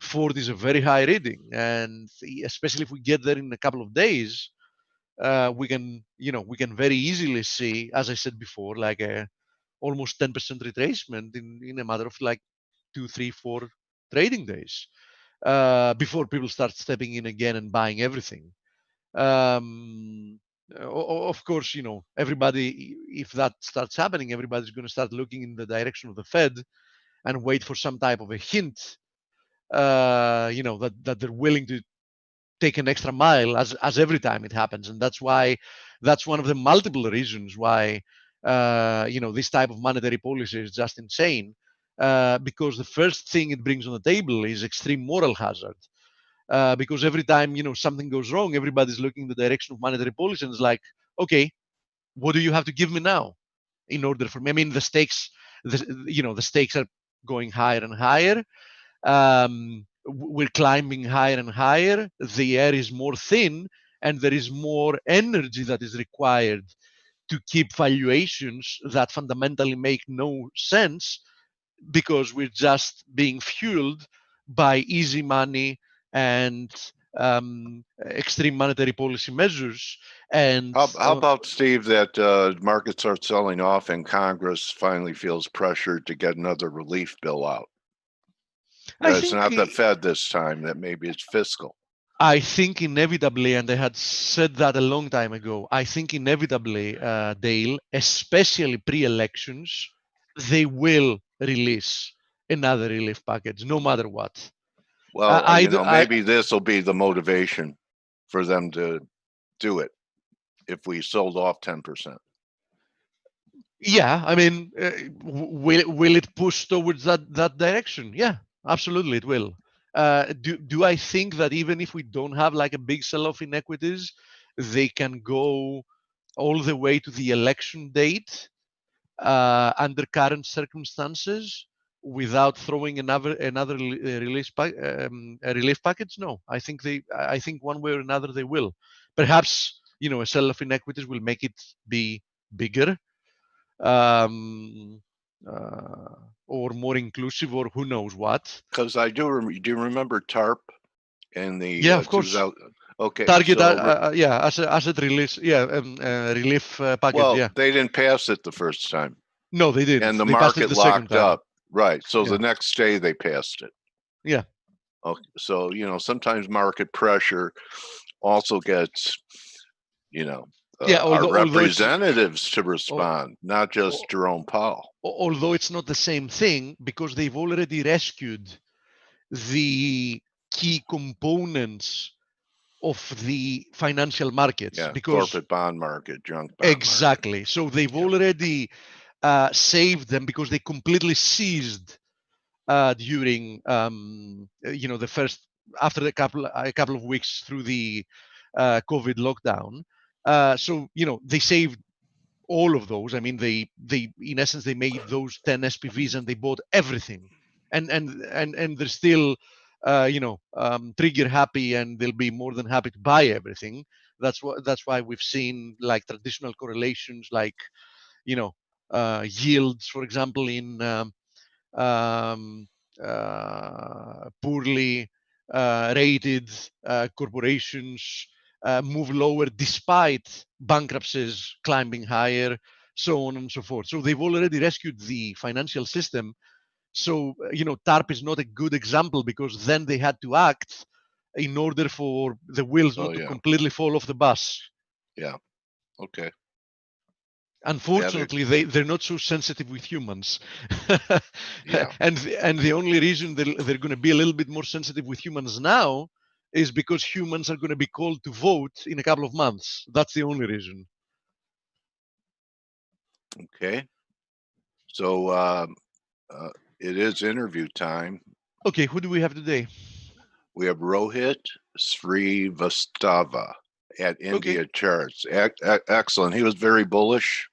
40 is a very high reading. And especially if we get there in a couple of days, we can very easily see, as I said before, like a almost 10% retracement in a matter of like 2, 3, 4 trading days before people start stepping in again and buying everything. Of course, everybody, if that starts happening, everybody's going to start looking in the direction of the Fed and wait for some type of a hint, that they're willing to take an extra mile as every time it happens. And that's one of the multiple reasons why this type of monetary policy is just insane, because the first thing it brings on the table is extreme moral hazard, because every time something goes wrong, everybody's looking in the direction of monetary policy and it's like, okay, what do you have to give me now in order for me? I mean, the stakes are going higher and higher. We're climbing higher and higher. The air is more thin, and there is more energy that is required to keep valuations that fundamentally make no sense, because we're just being fueled by easy money and extreme monetary policy measures. And how about, Steve, that markets are selling off and Congress finally feels pressured to get another relief bill out? It's not the Fed this time, that maybe it's fiscal. I think inevitably, and I had said that a long time ago, I think inevitably, Dale, especially pre-elections, they will release another relief package, no matter what. Well, maybe this will be the motivation for them to do it if we sold off 10%. Yeah, I mean, will it push towards that direction? Yeah, absolutely, it will. Do I think that even if we don't have like a big sell-off in equities, they can go all the way to the election date under current circumstances without throwing another relief package? No, I think one way or another they will. Perhaps a sell-off in equities will make it be bigger, or more inclusive, or who knows what. Because do you remember TARP and the of course. Okay, target, asset release, relief package. Well, they didn't pass it the first time. No, they didn't. And the they market locked up. Right. So Yeah. the next day they passed it. Yeah. Okay. So, sometimes market pressure also gets, our representatives to respond, not just Jerome Powell. Although it's not the same thing, because they've already rescued the key components of the financial markets. Yeah, because corporate bond market, junk bond exactly. Market. So they've already saved them, because they completely seized during the first, after a couple of weeks through the COVID lockdown. So they saved all of those. I mean, they in essence they made those 10 SPVs and they bought everything, and they're still trigger happy, and they'll be more than happy to buy everything. That's why we've seen like traditional correlations, like yields, for example, in poorly rated corporations move lower despite bankruptcies climbing higher, so on and so forth. So they've already rescued the financial system. So TARP is not a good example, because then they had to act in order for the wheels not to completely fall off the bus. Yeah. Okay. Unfortunately, they're not so sensitive with humans. Yeah. and the only reason they're going to be a little bit more sensitive with humans now is because humans are going to be called to vote in a couple of months. That's the only reason. Okay. So it is interview time. Okay, who do we have today? We have Rohit Srivastava at India Charts. Excellent. He was very bullish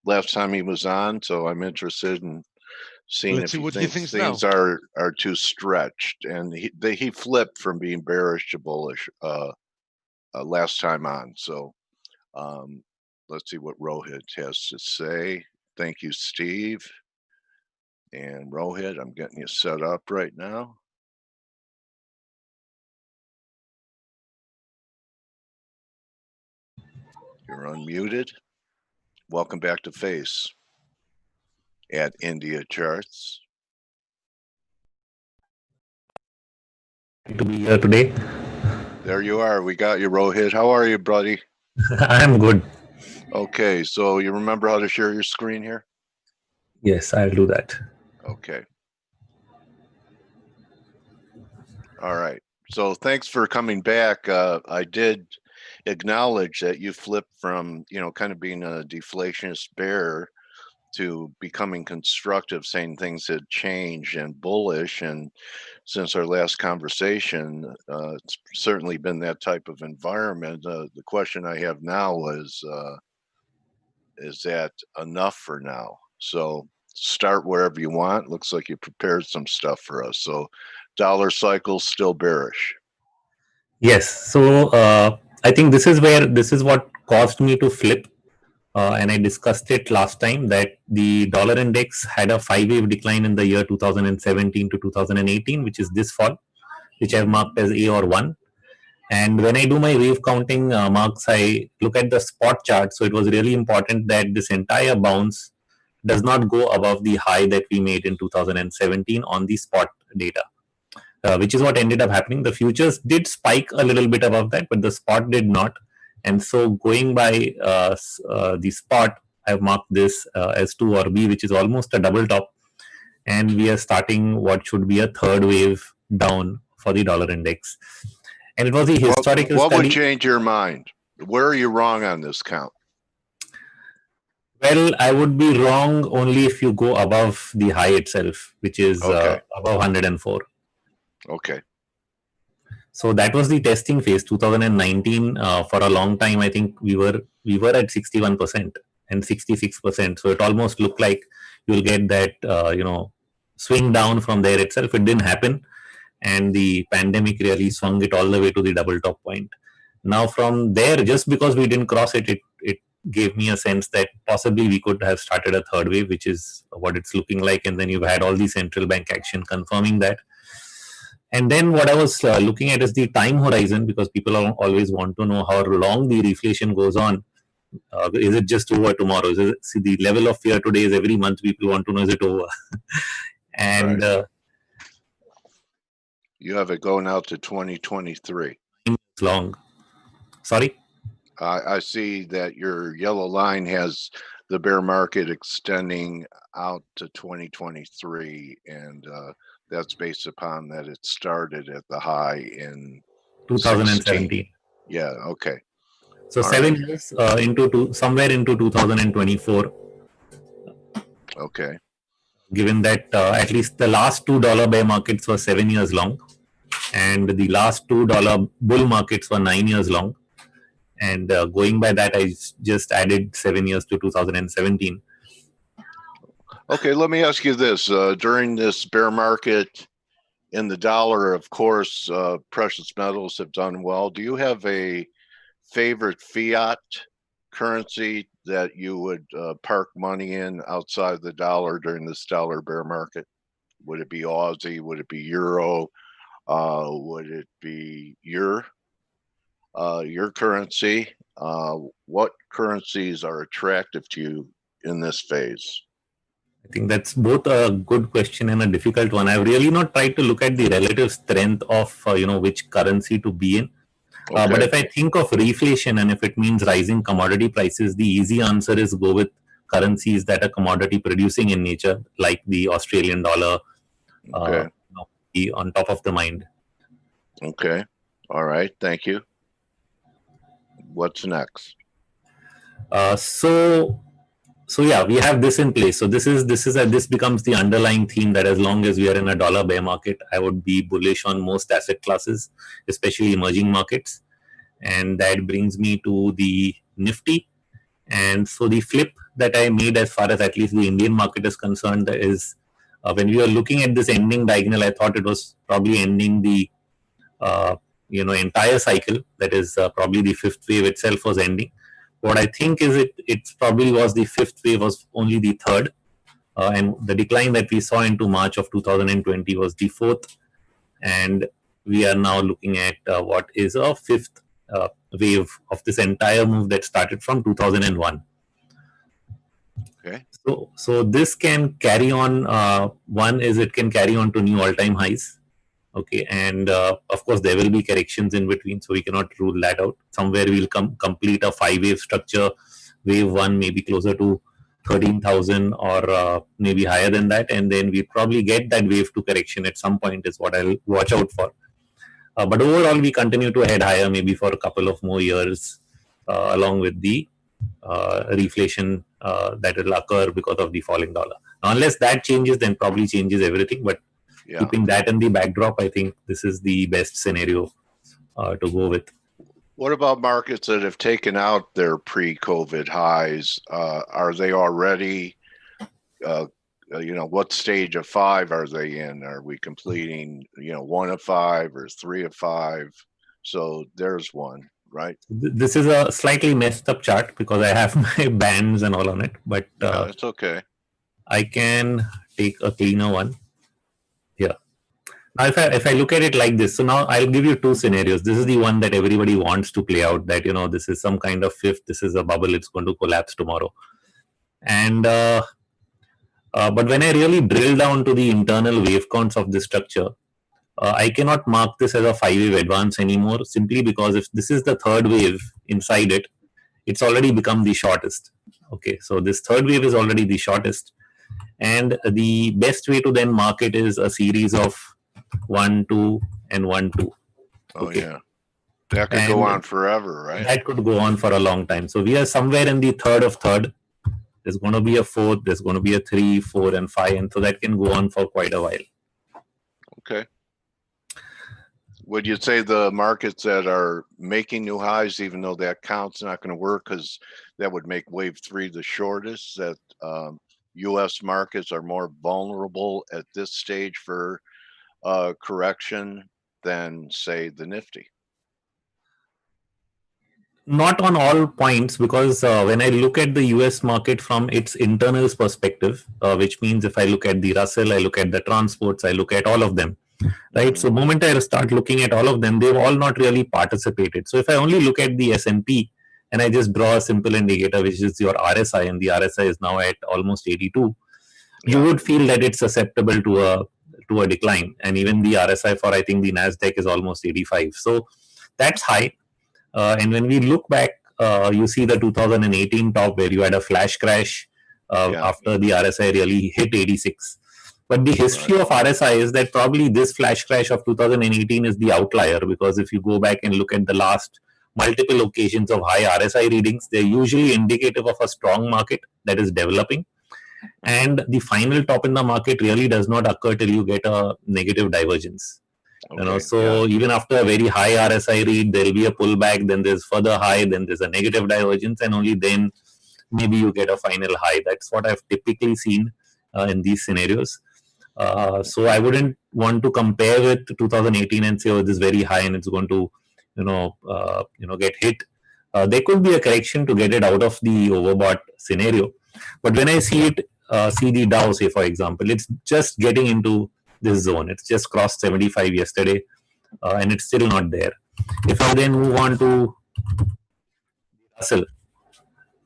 last time he was on, so I'm interested in seeing Let's see if what he he thinks thinks things are too stretched. And he flipped from being bearish to bullish last time on. So let's see what Rohit has to say. Thank you, Steve. And Rohit, I'm getting you set up right now. You're unmuted. Welcome back to Face at India Charts. To be here today. There you are. We got you, Rohit. How are you, buddy? I'm good. Okay, so you remember how to share your screen here? Yes, I'll do that. Okay. All right. So thanks for coming back. I did acknowledge that you flipped from, kind of being a deflationist bear to becoming constructive, saying things had changed and bullish. And since our last conversation, it's certainly been that type of environment. The question I have now is that enough for now? So start wherever you want. Looks like you prepared some stuff for us. So dollar cycle still bearish. Yes. So I think this is what caused me to flip. And I discussed it last time that the dollar index had a 5-wave decline in the year 2017 to 2018, which is this fall, which I've marked as A or 1. And when I do my wave counting marks, I look at the spot chart. So it was really important that this entire bounce does not go above the high that we made in 2017 on the spot data, which is what ended up happening. The futures did spike a little bit above that, but the spot did not. And so going by the spot, I've marked this as 2 or B, which is almost a double top. And we are starting what should be a third wave down for the dollar index. And it was the historical What study. would change your mind? Where are you wrong on this count? Well, I would be wrong only if you go above the high itself, which is above 104. Okay. So that was the testing phase, 2019. For a long time, I think we were at 61% and 66%. So it almost looked like you'll get that swing down from there itself. It didn't happen, and the pandemic really swung it all the way to the double top point. Now from there, just because we didn't cross it, it gave me a sense that possibly we could have started a third wave, which is what it's looking like. And then you've had all the central bank action confirming that. And then what I was looking at is the time horizon, because people always want to know how long the reflation goes on. Is it just over tomorrow? See, the level of fear today is every month people want to know, is it over? And right. You have it going out to 2023. It's long. Sorry? I see that your yellow line has the bear market extending out to 2023, and that's based upon that it started at the high in 2017. Yeah, okay. So all 7 years somewhere into 2024. Okay. Given that at least the last $2 bear markets were 7 years long, and the last $2 bull markets were 9 years long. And going by that, I just added 7 years to 2017. Okay, let me ask you this. During this bear market in the dollar, of course, precious metals have done well. Do you have a favorite fiat currency that you would park money in outside the dollar during this dollar bear market? Would it be Aussie? Would it be Euro? Would it be your currency? What currencies are attractive to you in this phase? I think that's both a good question and a difficult one. I've really not tried to look at the relative strength of which currency to be in. Okay. But if I think of reflation and if it means rising commodity prices, the easy answer is go with currencies that are commodity producing in nature, like the Australian dollar. Okay. Be on top of the mind. Okay. All right. Thank you. What's next? So So yeah, we have this in place. So this becomes the underlying theme that as long as we are in a dollar bear market, I would be bullish on most asset classes, especially emerging markets. And that brings me to the Nifty. And so the flip that I made as far as at least the Indian market is concerned is when we were looking at this ending diagonal, I thought it was probably ending the entire cycle. That is probably the fifth wave itself was ending. What I think is it probably was the fifth wave was only the third, and the decline that we saw into March of 2020 was the fourth, and we are now looking at what is a fifth wave of this entire move that started from 2001. Okay. So this can carry on. One is it can carry on to new all-time highs. Okay, and of course there will be corrections in between, so we cannot rule that out. Somewhere we'll complete a 5-wave structure. Wave 1 may be closer to 13,000 or maybe higher than that, and then we probably get that wave 2 correction at some point is what I'll watch out for. But overall we continue to head higher maybe for a couple of more years along with the reflation that will occur because of the falling dollar. Now, unless that changes, then probably changes everything, but keeping that in the backdrop, I think this is the best scenario to go with. What about markets that have taken out their pre-COVID highs? Are they already, what stage of 5 are they in? Are we completing, 1 of 5 or 3 of 5? So there's one, right? This is a slightly messed up chart because I have my bands and all on it, but it's okay. I can take a cleaner one. Yeah. Now, if I look at it like this, so now I'll give you 2 scenarios. This is the one that everybody wants to play out, that, this is some kind of fifth, this is a bubble, it's going to collapse tomorrow. And, but when I really drill down to the internal wave counts of this structure, I cannot mark this as a 5-wave advance anymore, simply because if this is the third wave inside it, it's already become the shortest. Okay, so this third wave is already the shortest. And the best way to then mark it is a series of 1, 2, and 1, 2. Oh, okay. Yeah. That could go on forever, right? That could go on for a long time. So we are somewhere in the third of third. There's going to be a fourth, there's going to be a 3, 4, and 5. And so that can go on for quite a while. Okay. Would you say the markets that are making new highs, even though that count's not going to work because that would make wave 3 the shortest, that U.S. markets are more vulnerable at this stage for correction than, say, the Nifty? Not on all points, because when I look at the US market from its internals perspective, which means if I look at the Russell, I look at the transports, I look at all of them, right? So the moment I start looking at all of them, they've all not really participated. So if I only look at the S&P and I just draw a simple indicator, which is your RSI, and the RSI is now at almost 82, you would feel that it's susceptible to a decline. And even the RSI for, I think, the NASDAQ is almost 85. So that's high. And when we look back, you see the 2018 top where you had a flash crash after the RSI really hit 86. But the history of RSI is that probably this flash crash of 2018 is the outlier, because if you go back and look at the last multiple occasions of high RSI readings, they're usually indicative of a strong market that is developing. And the final top in the market really does not occur till you get a negative divergence. Okay, even after a very high RSI read, there will be a pullback, then there's further high, then there's a negative divergence, and only then maybe you get a final high. That's what I've typically seen in these scenarios. So I wouldn't want to compare with 2018 and say, oh, this is very high and it's going to, get hit. There could be a correction to get it out of the overbought scenario. But when I see it, see the Dow, say, for example, it's just getting into this zone. It's just crossed 75 yesterday, and it's still not there. If I then move on to Russell,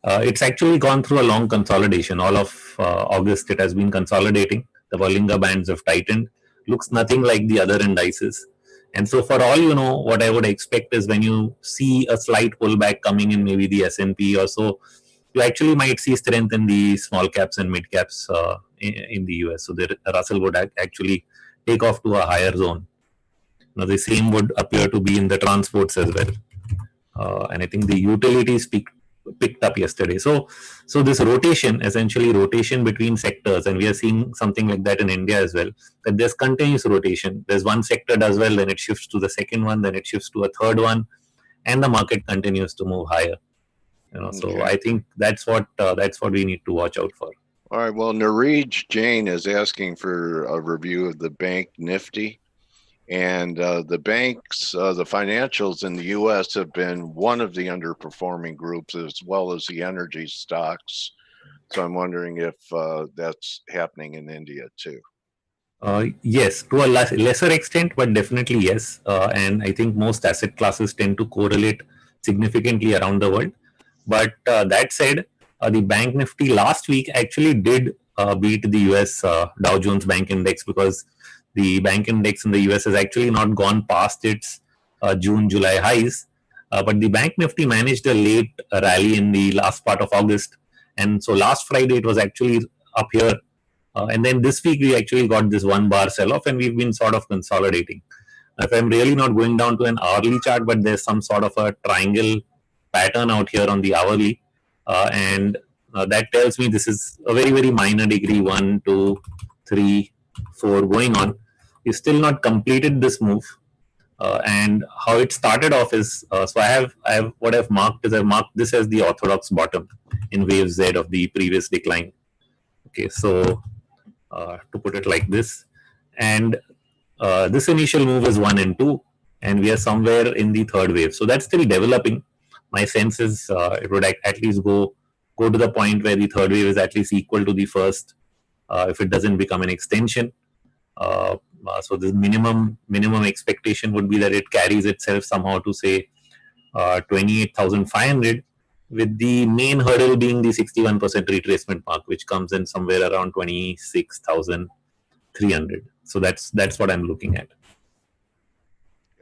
it's actually gone through a long consolidation. All of August, it has been consolidating. The Bollinger Bands have tightened. Looks nothing like the other indices. And so for all what I would expect is when you see a slight pullback coming in, maybe the S&P or so, you actually might see strength in the small caps and mid caps in the US. So the Russell would actually take off to a higher zone. Now the same would appear to be in the transports as well. And I think the utilities picked up yesterday. So this rotation, essentially rotation between sectors, and we are seeing something like that in India as well, that there's continuous rotation. There's one sector does well, then it shifts to the second one, then it shifts to a third one, and the market continues to move higher. So Okay. I think that's what we need to watch out for. All right. Well, Nareej Jain is asking for a review of the Bank Nifty. And the banks, the financials in the U.S. have been one of the underperforming groups, as well as the energy stocks. So I'm wondering if that's happening in India too. Yes, to a lesser extent, but definitely yes. And I think most asset classes tend to correlate significantly around the world. But that said, the Bank Nifty last week actually did beat the US Dow Jones Bank Index, because the bank index in the US has actually not gone past its June-July highs. But the Bank Nifty managed a late rally in the last part of August. And so last Friday, it was actually up here. And then this week, we actually got this one bar sell-off, and we've been sort of consolidating. If I'm really not going down to an hourly chart, but there's some sort of a triangle pattern out here on the hourly. And that tells me this is a very, very minor degree, 1, 2, 3, 4 going on. We've still not completed this move. And how it started off is, so I have what I've marked is I've marked this as the orthodox bottom in wave Z of the previous decline. Okay, so to put it like this, and this initial move is 1 and 2, and we are somewhere in the third wave. So that's still developing. My sense is it would at least go to the point where the third wave is at least equal to the first, if it doesn't become an extension. So this minimum expectation would be that it carries itself somehow to say 28,500, with the main hurdle being the 61% retracement mark, which comes in somewhere around 26,300. So that's what I'm looking at.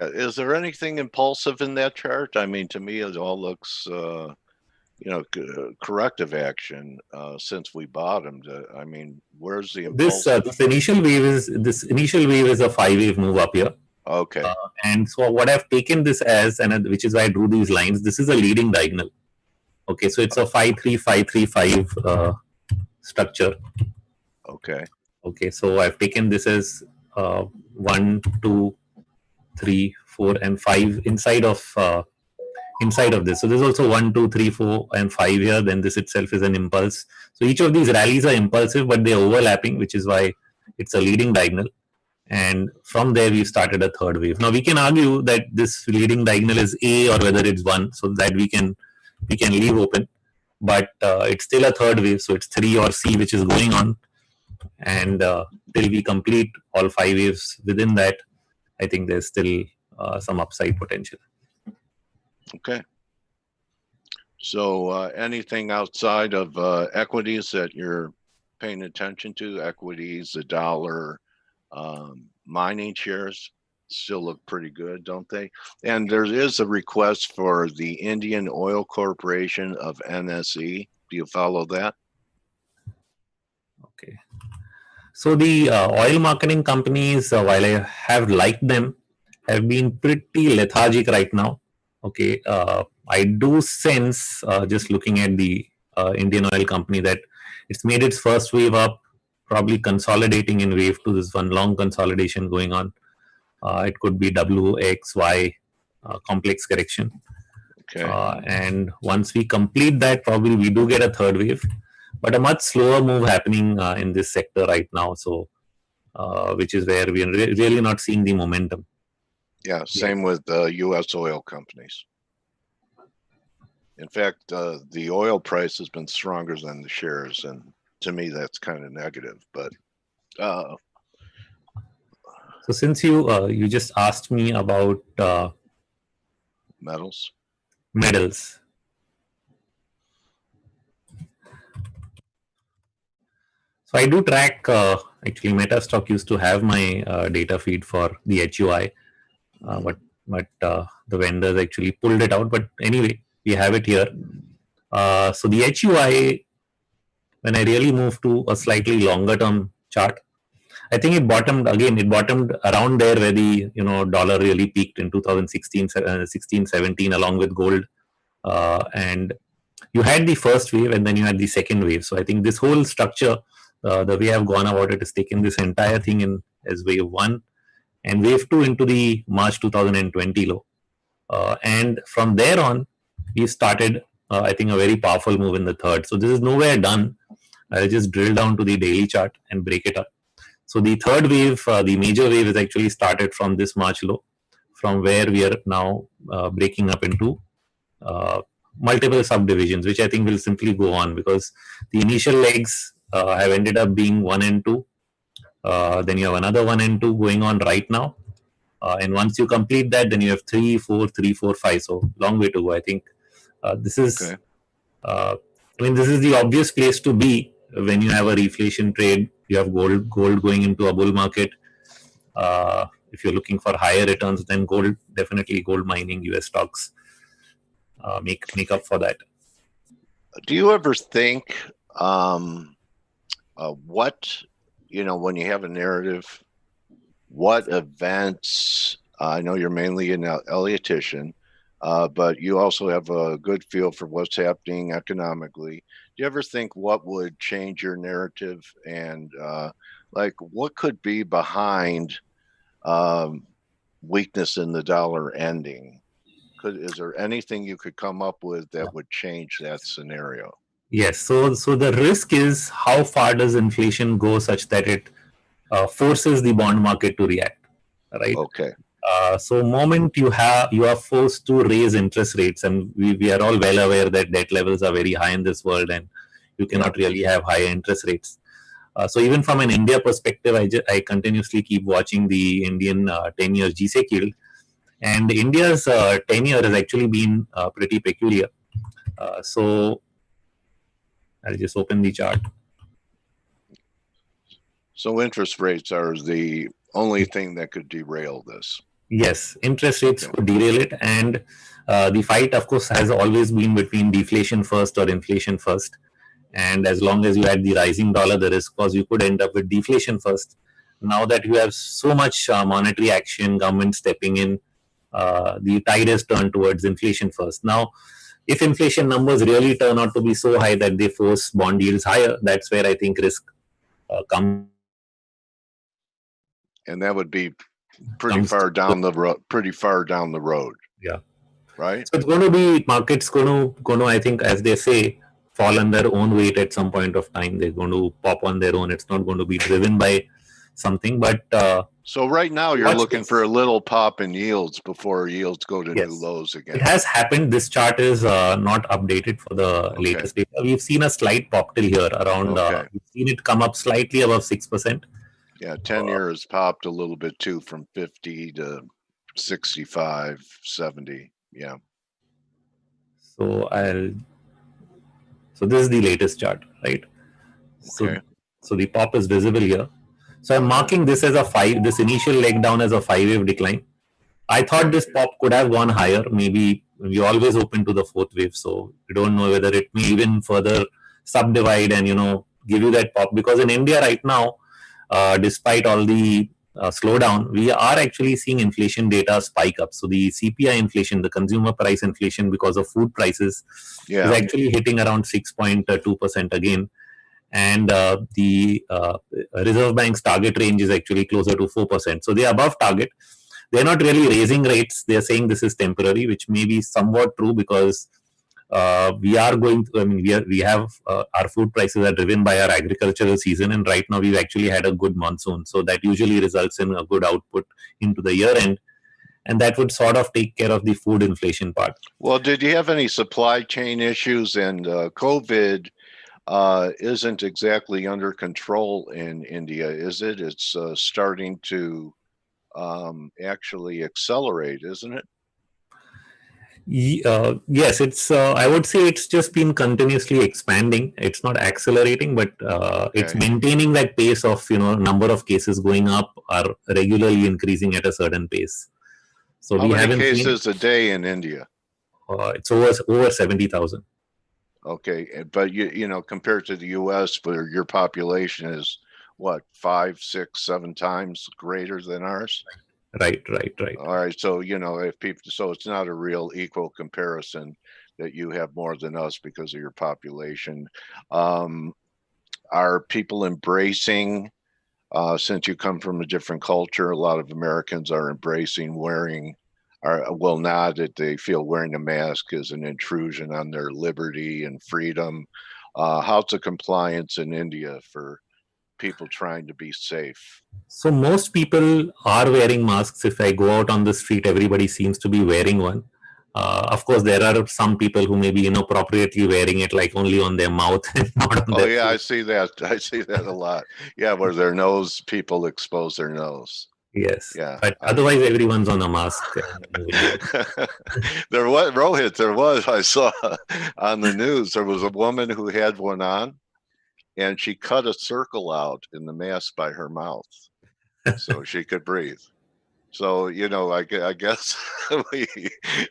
Is there anything impulsive in that chart? I mean, to me, it all looks, corrective action since we bottomed. I mean, where's the impulse? This initial wave is a 5-wave move up here. Okay. And so what I've taken this as, and which is why I drew these lines, this is a leading diagonal. Okay, so it's a 5-3-5-3-5 structure. Okay. Okay, so I've taken this as 1, 2, 3, 4, and 5 inside of this. So there's also 1, 2, 3, 4, and 5 here. Then this itself is an impulse. So each of these rallies are impulsive, but they're overlapping, which is why it's a leading diagonal. And from there, we started a third wave. Now we can argue that this leading diagonal is A or whether it's 1, so that we can leave open. But it's still a third wave, so it's 3 or C which is going on. And till we complete all 5 waves within that, I think there's still some upside potential. Okay. So anything outside of equities that you're paying attention to? Equities, the dollar, mining shares still look pretty good, don't they? And there is a request for the Indian Oil Corporation of NSE. Do you follow that? Okay. So the oil marketing companies, while I have liked them, have been pretty lethargic right now. Okay, I do sense, just looking at the Indian oil company, that it's made its first wave up, probably consolidating in wave 2. There's one long consolidation going on. It could be W, X, Y, complex correction. Okay. And once we complete that, probably we do get a third wave, but a much slower move happening in this sector right now. So, which is where we are really not seeing the momentum. Yeah, same with U.S. oil companies. In fact, the oil price has been stronger than the shares, and to me, that's kind of negative. But so, since you just asked me about metals. So I do track. Actually, Metastock used to have my data feed for the HUI. But the vendors actually pulled it out. But anyway, we have it here. So the HUI, when I really moved to a slightly longer term chart, I think it bottomed again. It bottomed around there where the dollar really peaked in 2016, 17, along with gold, and you had the first wave and then you had the second wave. So I think this whole structure, the way I've gone about it, is taken this entire thing in as wave 1 and wave 2 into the March 2020 low. And from there on, we started, I think, a very powerful move in the third. So this is nowhere done. I'll just drill down to the daily chart and break it up. So the third wave, the major wave, is actually started from this March low, from where we are now breaking up into multiple subdivisions, which I think will simply go on because the initial legs have ended up being 1 and 2. Then you have another 1 and 2 going on right now. And once you complete that, then you have 3, 4, 3, 4, 5. So long way to go. I think this is, Okay. I mean, this is the obvious place to be when you have a reflation trade. You have gold going into a bull market. If you're looking for higher returns, then gold, definitely gold mining, US stocks make up for that. Do you ever think what, when you have a narrative, what events, I know you're mainly an Elliotian, but you also have a good feel for what's happening economically. Do you ever think what would change your narrative and like what could be behind weakness in the dollar ending? Is there anything you could come up with that would change that scenario? Yes. So the risk is how far does inflation go such that it forces the bond market to react, right? Okay. So moment you are forced to raise interest rates, and we are all well aware that debt levels are very high in this world, and you cannot really have higher interest rates. So even from an India perspective, I continuously keep watching the Indian 10-year G-Sec yield, and India's 10-year has actually been pretty peculiar. So I'll just open the chart. So interest rates are the only thing that could derail this. Yes, interest rates could derail it, and the fight, of course, has always been between deflation first or inflation first. And as long as you had the rising dollar, the risk was you could end up with deflation first. Now that you have so much monetary action, government stepping in, the tide has turned towards inflation first. Now, if inflation numbers really turn out to be so high that they force bond yields higher, that's where I think risk comes. And that would be pretty far down the road. Yeah. Right. So it's going to be markets going to I think, as they say, fall on their own weight at some point of time. They're going to pop on their own. It's not going to be driven by something. But so right now you're looking for a little pop in yields before yields go to new lows again. It has happened. This chart is not updated for the latest data. We've seen a slight pop till here around. We've seen it come up slightly above 6%. Yeah, 10-year has popped a little bit too, from 50 to 65, 70. Yeah. So this is the latest chart, right? Okay. So the pop is visible here. So I'm marking this as this initial leg down as a 5-wave decline. I thought this pop could have gone higher. Maybe we always open to the 4th wave. So we don't know whether it may even further subdivide and, give you that pop. Because in India right now, despite all the slowdown, we are actually seeing inflation data spike up. So the CPI inflation, the consumer price inflation because of food prices, is actually hitting around 6.2% again. And the Reserve Bank's target range is actually closer to 4%. So they are above target. They're not really raising rates. They're saying this is temporary, which may be somewhat true because we are going to, we have our food prices are driven by our agricultural season, and right now we've actually had a good monsoon, so that usually results in a good output into the year end, and that would sort of take care of the food inflation part. Well, did you have any supply chain issues? And COVID isn't exactly under control in India, is it? It's starting to actually accelerate, isn't it? Yes, it's. I would say it's just been continuously expanding. It's not accelerating, but it's maintaining that pace of number of cases going up are regularly increasing at a certain pace. So how many cases a day in India? It's over 70,000. Okay, but compared to the U.S., where your population is what, 5, 6, 7 times greater than ours? Right. All right. So, if people, so it's not a real equal comparison. that you have more than us because of your population. Are people embracing, since you come from a different culture, a lot of Americans are embracing wearing, well, not that they feel wearing a mask is an intrusion on their liberty and freedom. How's the compliance in India for people trying to be safe? So most people are wearing masks. If I go out on the street, everybody seems to be wearing one. Of course, there are some people who may be inappropriately wearing it, like only on their mouth and not on Oh their yeah, I face. see that. I see that a lot. Yeah, where their nose, people expose their nose. Yes, Yeah. but otherwise, everyone's on a mask. There was Rohit. There was, I saw on the news, there was a woman who had one on, and she cut a circle out in the mask by her mouth so she could breathe. So, you know, I guess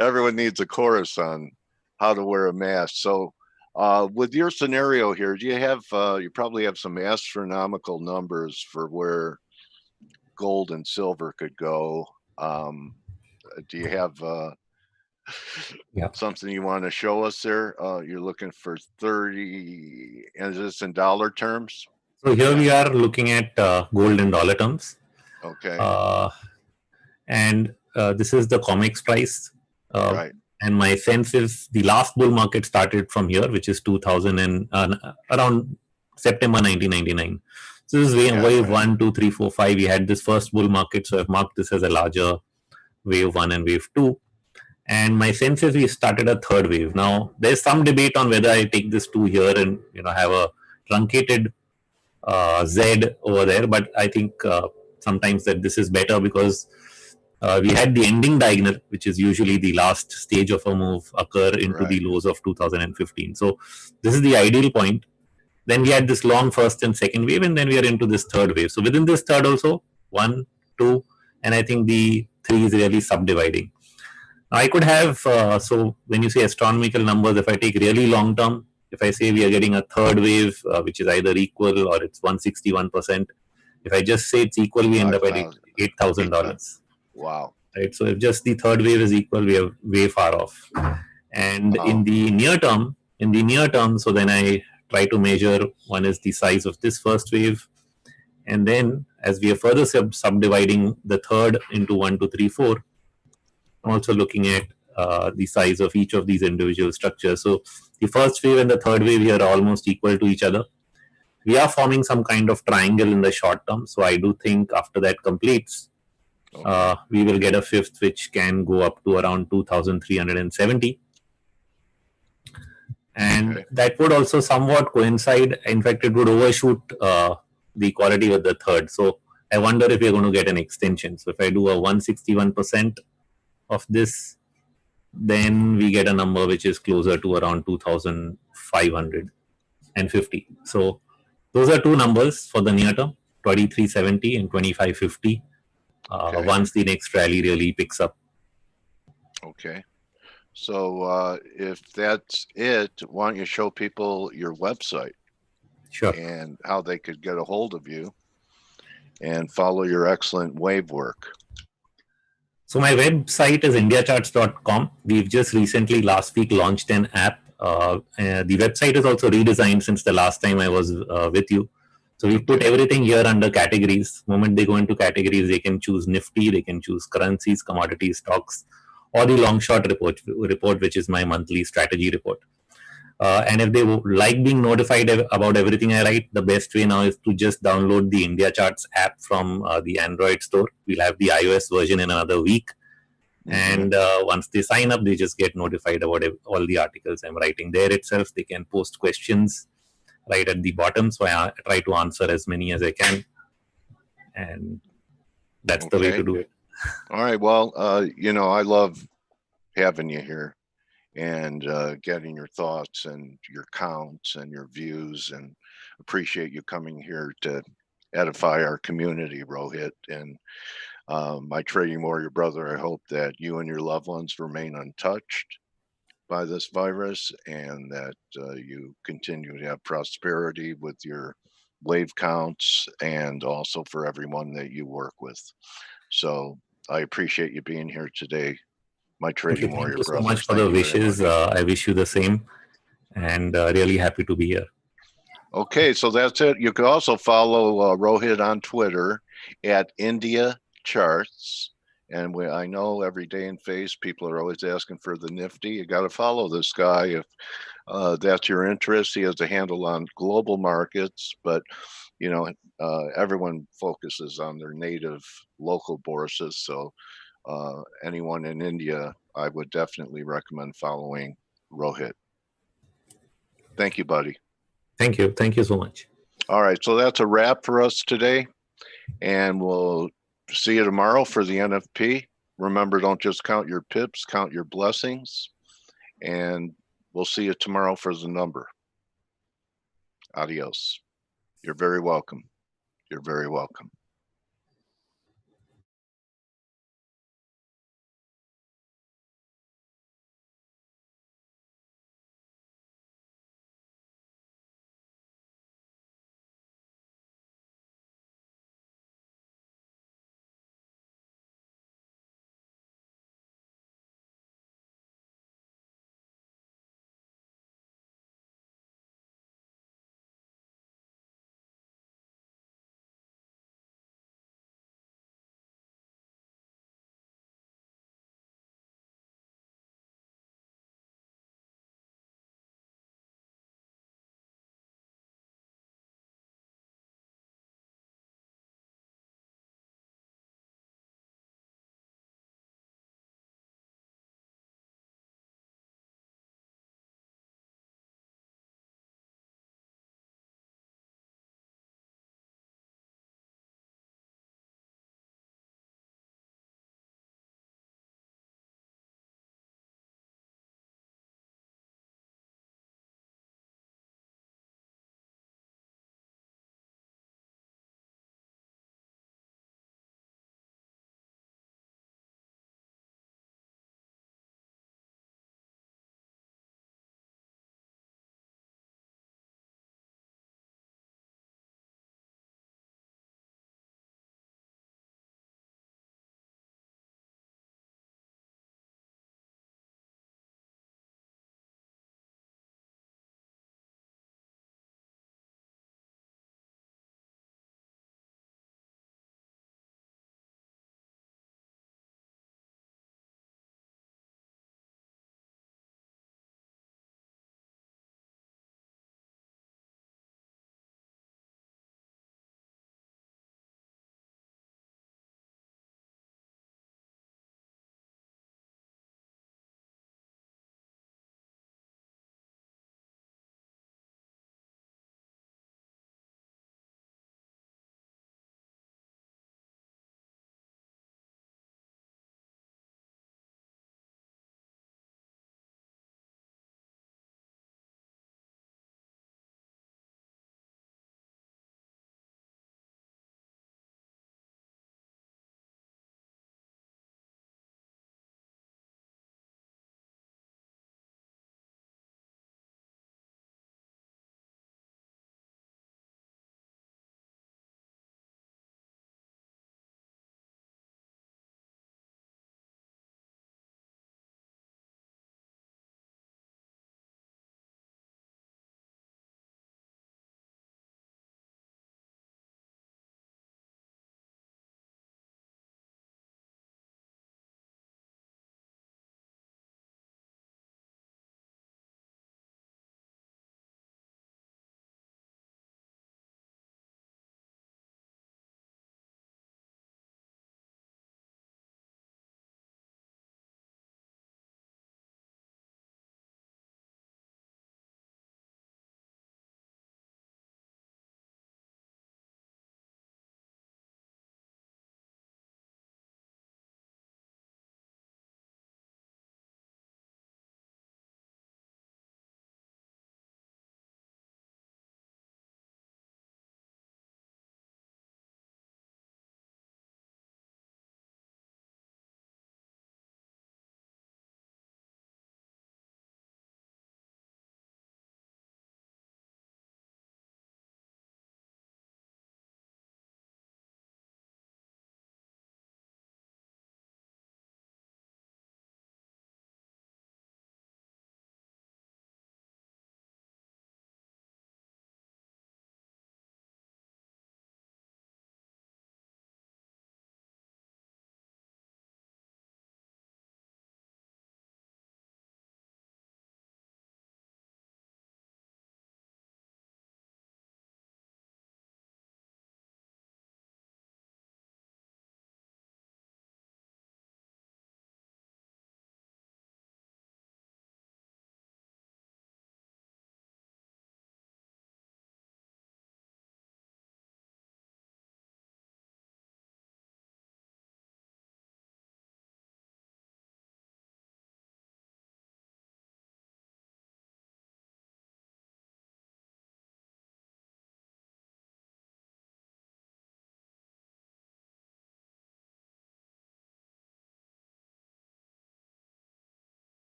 everyone needs a chorus on how to wear a mask. So, with your scenario here, do you have, you probably have some astronomical numbers for where gold and silver could go. Do you have Yeah. something you want to show us there? You're looking for 30, and is this in dollar terms? So here we are looking at gold in dollar terms. Okay. And this is the COMEX price. Right. And my sense is the last bull market started from here, which is 2000 and around September 1999. So this is wave, Yeah, wave right. 1, 2, 3, 4, 5. We had this first bull market, so I've marked this as a larger wave 1 and wave 2. And my sense is we started a third wave. Now there's some debate on whether I take this 2 here and have a truncated Z over there, but I think sometimes that this is better because we had the ending diagonal, which is usually the last stage of a move, occur into the lows of 2015. So this is the ideal point. Then we had this long first and second wave, and then we are into this third wave. So within this third also, 1, 2, and I think the 3 is really subdividing. Now I could have, so when you say astronomical numbers, if I take really long term, if I say we are getting a third wave, which is either equal or it's 161%, if I just say it's equal, we end up at $8,000. Wow. Right. So if just the third wave is equal, we are way far off. And in the near term, so then I try to measure, one is the size of this first wave. And then as we are further subdividing the third into 1, 2, 3, 4, I'm also looking at the size of each of these individual structures. So the first wave and the third wave here are almost equal to each other. We are forming some kind of triangle in the short term. So I do think after that completes, we will get a fifth, which can go up to around 2,370. And that would also somewhat coincide. In fact, it would overshoot the equality with the third. So I wonder if we're going to get an extension. So if I do a 161% of this, then we get a number which is closer to around 2,550. So those are two numbers for the near term, 2,370 and 2,550. Once the next rally really picks up. Okay. So if that's it, why don't you show people your website? Sure. And how they could get a hold of you and follow your excellent wave work. So my website is indiacharts.com. We've just recently last week launched an app. The website is also redesigned since the last time I was with you. So we put everything here under categories. The moment they go into categories, they can choose Nifty, they can choose currencies, commodities, stocks, or the long short report, which is my monthly strategy report. And if they like being notified about everything I write, the best way now is to just download the India Charts app from the Android store. We'll have the iOS version in another week. And once they sign up, they just get notified about all the articles I'm writing there itself. They can post questions right at the bottom. So I try to answer as many as I can. And that's the way to do it. All right. Well, I love having you here and getting your thoughts and your counts and your views, and appreciate you coming here to edify our community, Rohit. And my trading warrior brother, I hope that you and your loved ones remain untouched by this virus, and that you continue to have prosperity with your wave counts, and also for everyone that you work with. So I appreciate you being here today, my Thank you. trading Thank warrior you so brothers. much for Thank the you very wishes. much. I wish you the same, and really happy to be here. Okay, so that's it. You can also follow Rohit on Twitter at India Charts. And I know every day in Face, people are always asking for the Nifty. You got to follow this guy if that's your interest. He has a handle on global markets, but you know, everyone focuses on their native local bourses. So anyone in India, I would definitely recommend following Rohit. Thank you, buddy. Thank you. Thank you so much. All right, so that's a wrap for us today, and we'll see you tomorrow for the NFP. Remember, don't just count your pips, count your blessings, and we'll see you tomorrow for the number. Adios. You're very welcome. You're very welcome.